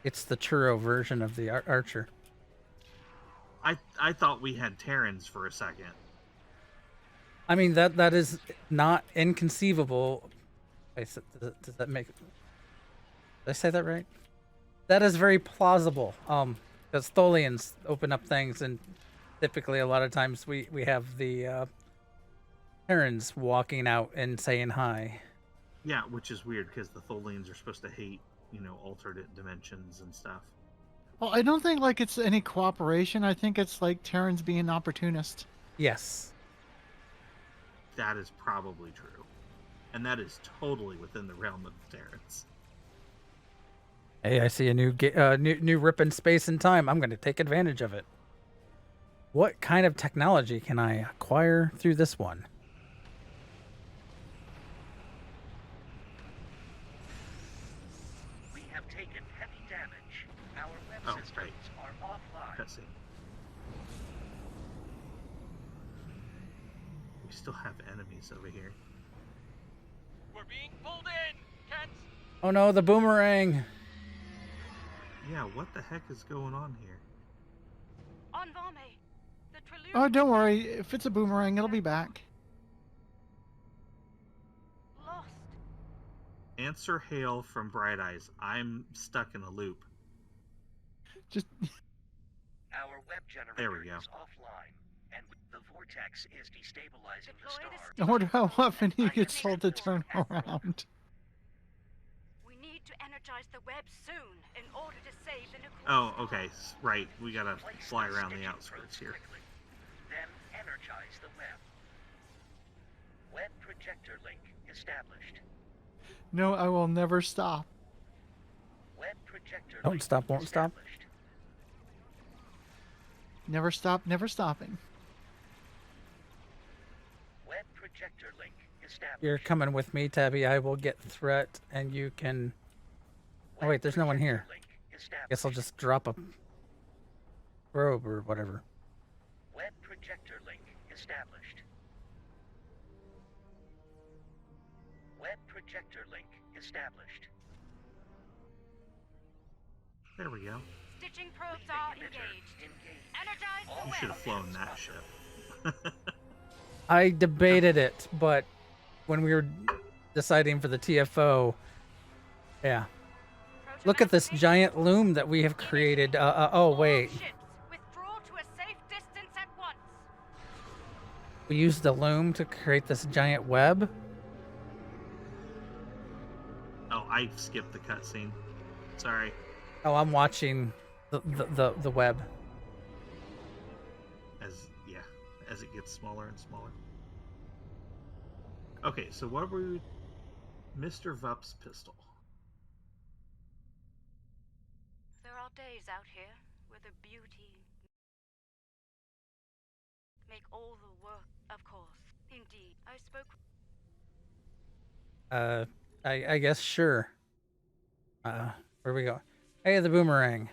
It's the churro version of the archer. I thought we had Terrans for a second. I mean, that is not inconceivable. Does that make... Did I say that right? That is very plausible. Because Tholians open up things, and typically a lot of times we have the Terrans walking out and saying hi. Yeah, which is weird because the Tholians are supposed to hate, alternate dimensions and stuff. Well, I don't think like it's any cooperation. I think it's like Terrans being an opportunist. Yes. That is probably true. And that is totally within the realm of the Terrans. Hey, I see a new rip in space and time. I'm going to take advantage of it. What kind of technology can I acquire through this one? We have taken heavy damage. Our web systems are offline. Cutscene. We still have enemies over here. We're being pulled in! Can't... Oh no, the boomerang! Yeah, what the heck is going on here? On Vame. The Trillium. Oh, don't worry. If it's a boomerang, it'll be back. Lost. Answer hail from Bright Eyes. I'm stuck in a loop. Just Our web generator There we go. is offline, and the vortex is destabilizing the Deploy star. I wonder how often he gets told to turn around. We need to energize the web soon in order to save the nuclear. Oh, okay. Right. We gotta fly around the outskirts here. Quickly. Then energize the web. Web projector link established. No, I will never stop. Web projector Don't link stop, won't stop. established. Never stop, never stopping. Web projector link established. You're coming with me, Tabby. I will get threat, and you can... Oh wait, there's no one here. Guess I'll just drop a probe or whatever. Web projector link established. Web projector link established. There we go. Stitching probes are engaged. Energize the You web. should have flown that ship. I debated it, but when we were deciding for the TFO, yeah. Look at this giant loom that we have created. Oh, wait. Ships, withdraw to a safe distance at once. We used the loom to create this giant web. Oh, I skipped the cutscene. Sorry. Oh, I'm watching the web. As it gets smaller and smaller. Okay, so what were we... Mr. Vup's pistol. There are days out here where the beauty make all the work, of course. Indeed, I spoke. I guess sure. Where we go? Hey, the boomerang.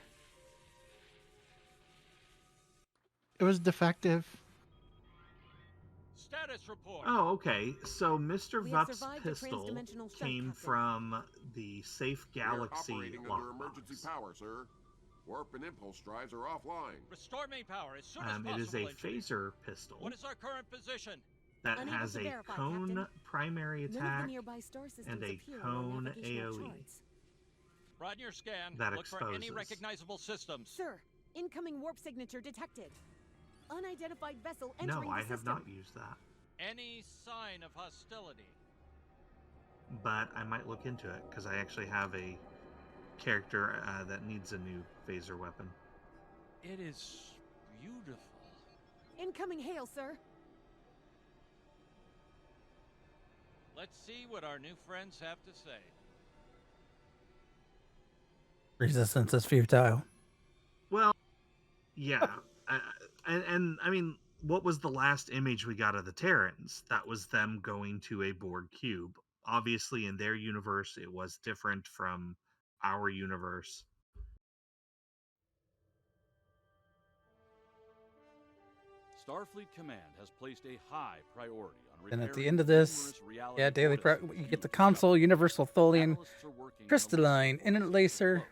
It was defective. Status report. Oh, okay. So Mr. We have Vup's survived a pistol transdimensional shell came coupling. from the Safe Galaxy We're operating under emergency lockbox. power, sir. Warp and impulse drives are offline. Restore main power as soon as possible. It is a engineer. phaser pistol What is our current position? that Unable has to a verify, cone Captain. primary None of attack the nearby star systems and a appear on our cone navigational AoE. charts. Broaden your scan. That Look for any exposes. recognizable systems. Sir, incoming warp signature detected. Unidentified vessel No, entering I the have system. not used that. Any sign of hostility? But I might look into it because I actually have a character that needs a new phaser weapon. It is beautiful. Incoming hail, sir. Let's see what our new friends have to say. Resistance is futile. Well, yeah. and I mean, what was the last image we got of the Terrans? That was them going to a Borg cube. Obviously, in their universe, it was different from our universe. Starfleet Command has placed a high priority on And at the repairing end of this, numerous reality yeah, daily vortices you used get the in console, Discovery. Universal Tholian, Analysts are working on a list Crystalline, of Interlacer, vortices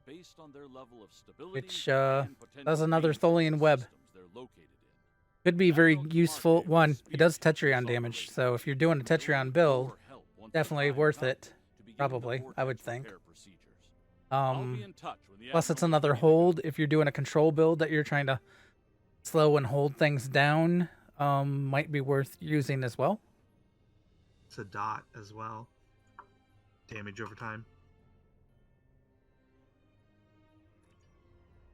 based on their level of stability which and does potential another danger to the Tholian web. systems they're located in. Could be That very note to useful. Mark One, was it does speech Tetrion assault damage, related. so if you're doing a You'll Tetrion need build, more help once the definitely time worth comes it. to begin the Probably, I would vortex think. repair procedures. I'll be Um, in touch when the plus, it's Admiral's another ready to go. hold if you're doing a control build that you're trying to slow and hold things down. Might be worth using as well. It's a dot as well. Damage over time.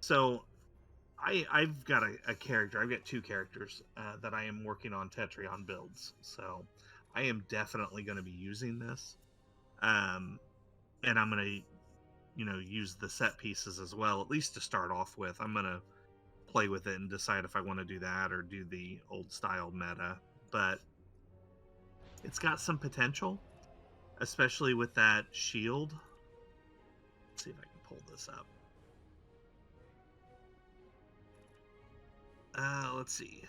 So, I've got a character. I've got two characters that I am working on Tetrion builds. So, I am definitely going to be using this, and I'm going to, use the set pieces as well. At least to start off with, I'm going to play with it and decide if I want to do that or do the old style meta. But it's got some potential, especially with that shield. Let's see if I can pull this up. Let's see.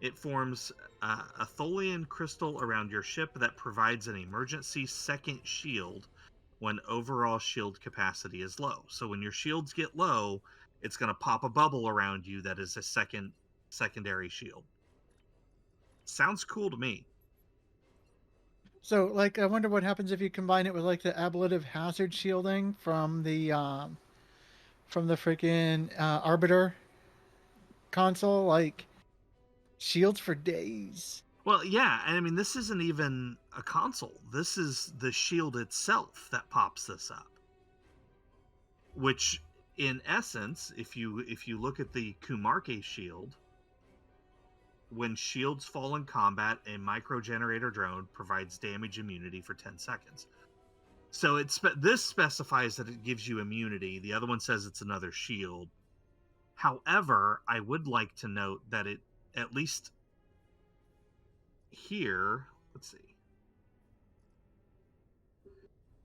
It forms a Tholian crystal around your ship that provides an emergency second shield when overall shield capacity is low. So when your shields get low, it's going to pop a bubble around you that is a secondary shield. Sounds cool to me. So, like, I wonder what happens if you combine it with like the ablative hazard shielding from the freaking Arbiter console, like shields for days. Well, yeah, and I mean this isn't even a console. This is the shield itself that pops this up. Which, in essence, if you look at the Kumarke shield, when shields fall in combat, a micro-generator drone provides damage immunity for 10 seconds. So this specifies that it gives you immunity. The other one says it's another shield. However, I would like to note that it, at least here, let's see,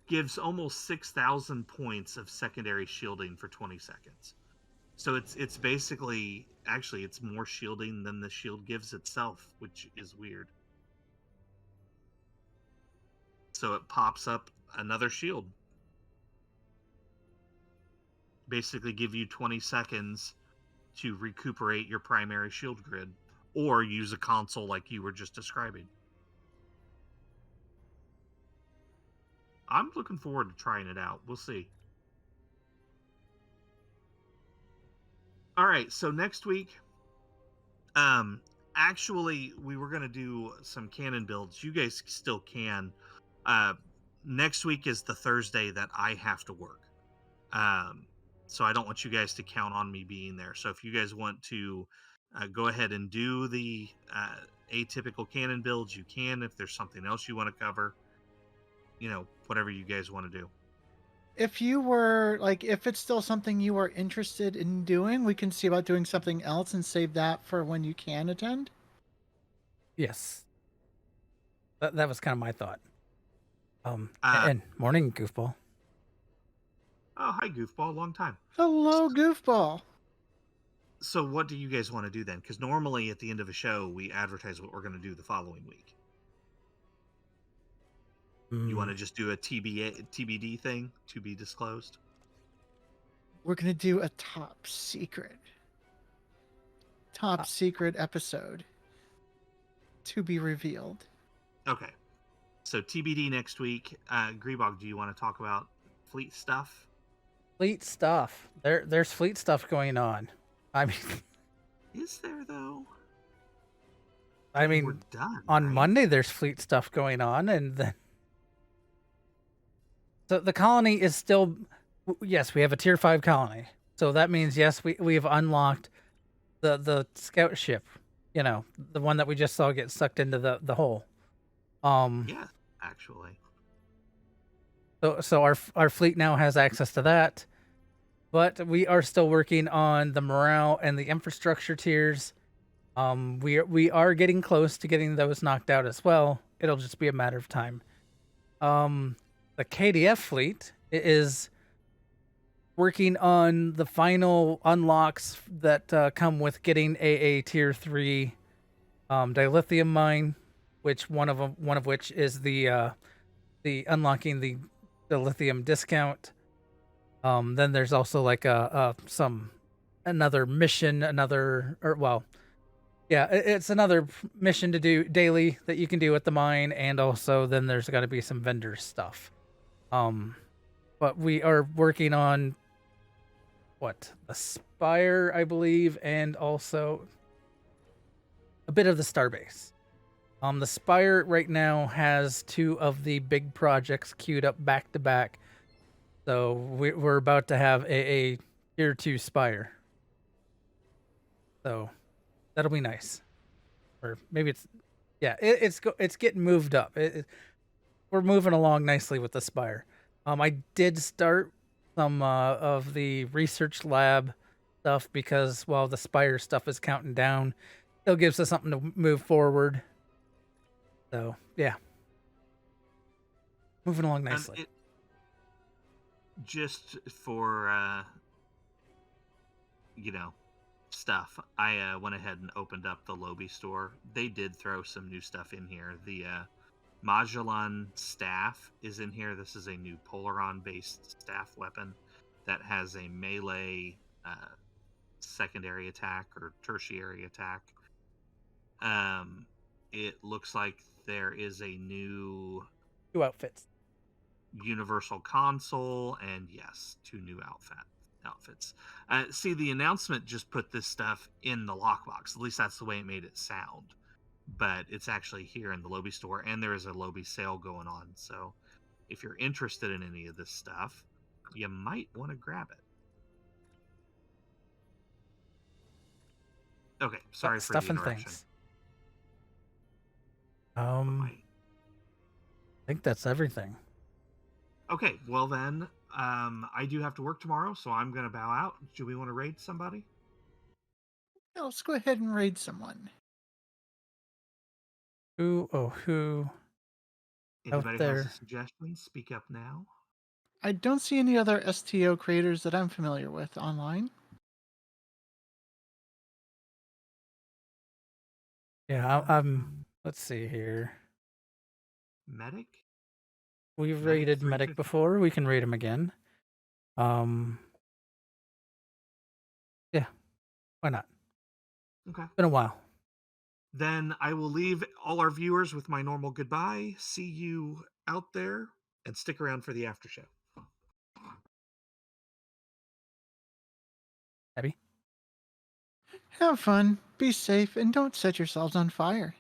gives almost 6,000 points of secondary shielding for 20 seconds. So it's basically, actually, it's more shielding than the shield gives itself, which is weird. So it pops up another shield. Basically give you 20 seconds to recuperate your primary shield grid, or use a console like you were just describing. I'm looking forward to trying it out. We'll see. All right, so next week, actually, we were going to do some cannon builds. You guys still can. Next week is the Thursday that I have to work. So I don't want you guys to count on me being there. So if you guys want to go ahead and do the atypical cannon builds, you can. If there's something else you want to cover, whatever you guys want to do. If you were like, if it's still something you are interested in doing, we can see about doing something else and save that for when you can attend. Yes. That was kind of my thought. And morning, Goofball. Oh, hi, Goofball. Long time. Hello, Goofball. So what do you guys want to do then? Because normally at the end of a show, we advertise what we're going to do the following week. You want to just do a TBD thing, to be disclosed? We're going to do a top secret episode to be revealed. Okay. So TBD next week. Greebog, do you want to talk about fleet stuff? Fleet stuff. There's fleet stuff going on. I mean, is there though? I mean, we're done, on right? Monday there's fleet stuff going on, and then so the colony is still, yes, we have a tier 5 colony. So that means yes, we've unlocked the scout ship, the one that we just saw get sucked into the hole. Yeah, actually. So our fleet now has access to that, but we are still working on the morale and the infrastructure tiers. We are getting close to getting those knocked out as well. It'll just be a matter of time. The KDF fleet is working on the final unlocks that come with getting a tier 3 dilithium mine, which one of which is the unlocking the lithium discount. Then there's also like another mission, it's another mission to do daily that you can do at the mine, and also then there's got to be some vendor stuff. But we are working on the Spire, I believe, and also a bit of the Starbase. The Spire right now has 2 of the big projects queued up back to back. So we're about to have a tier 2 Spire. So that'll be nice. Or maybe it's getting moved up. We're moving along nicely with the Spire. I did start some of the research lab stuff because while the Spire stuff is counting down, it gives us something to move forward. So yeah, moving along nicely. Just for stuff, I went ahead and opened up the Lobi store. They did throw some new stuff in here. The Magellan staff is in here. This is a new Polaron based staff weapon that has a melee secondary attack or tertiary attack. It looks like there is a new 2 outfits, universal console, and yes, 2 new outfits. See, the announcement just put this stuff in the lockbox. At least that's the way it made it sound. But it's actually here in the Lobi store, and there is a Lobi sale going on. So if you're interested in any of this stuff, you might want to grab it. Okay, sorry for stuff the and interruption. things. I think that's everything. Okay, well then, I do have to work tomorrow, so I'm going to bow out. Do we want to raid somebody? Yeah, let's go ahead and raid someone. Who Anybody out there? has a suggestion? Speak up now. I don't see any other STO creators that I'm familiar with online. Yeah, I'm. Let's see here. Medic? We've raided Medic before. We can raid him again. Yeah, why not? Okay. It's been a while. Then I will leave all our viewers with my normal goodbye. See you out there, and stick around for the after show. Abby? Have fun, be safe, and don't set yourselves on fire.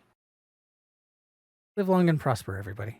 Live long and prosper, everybody.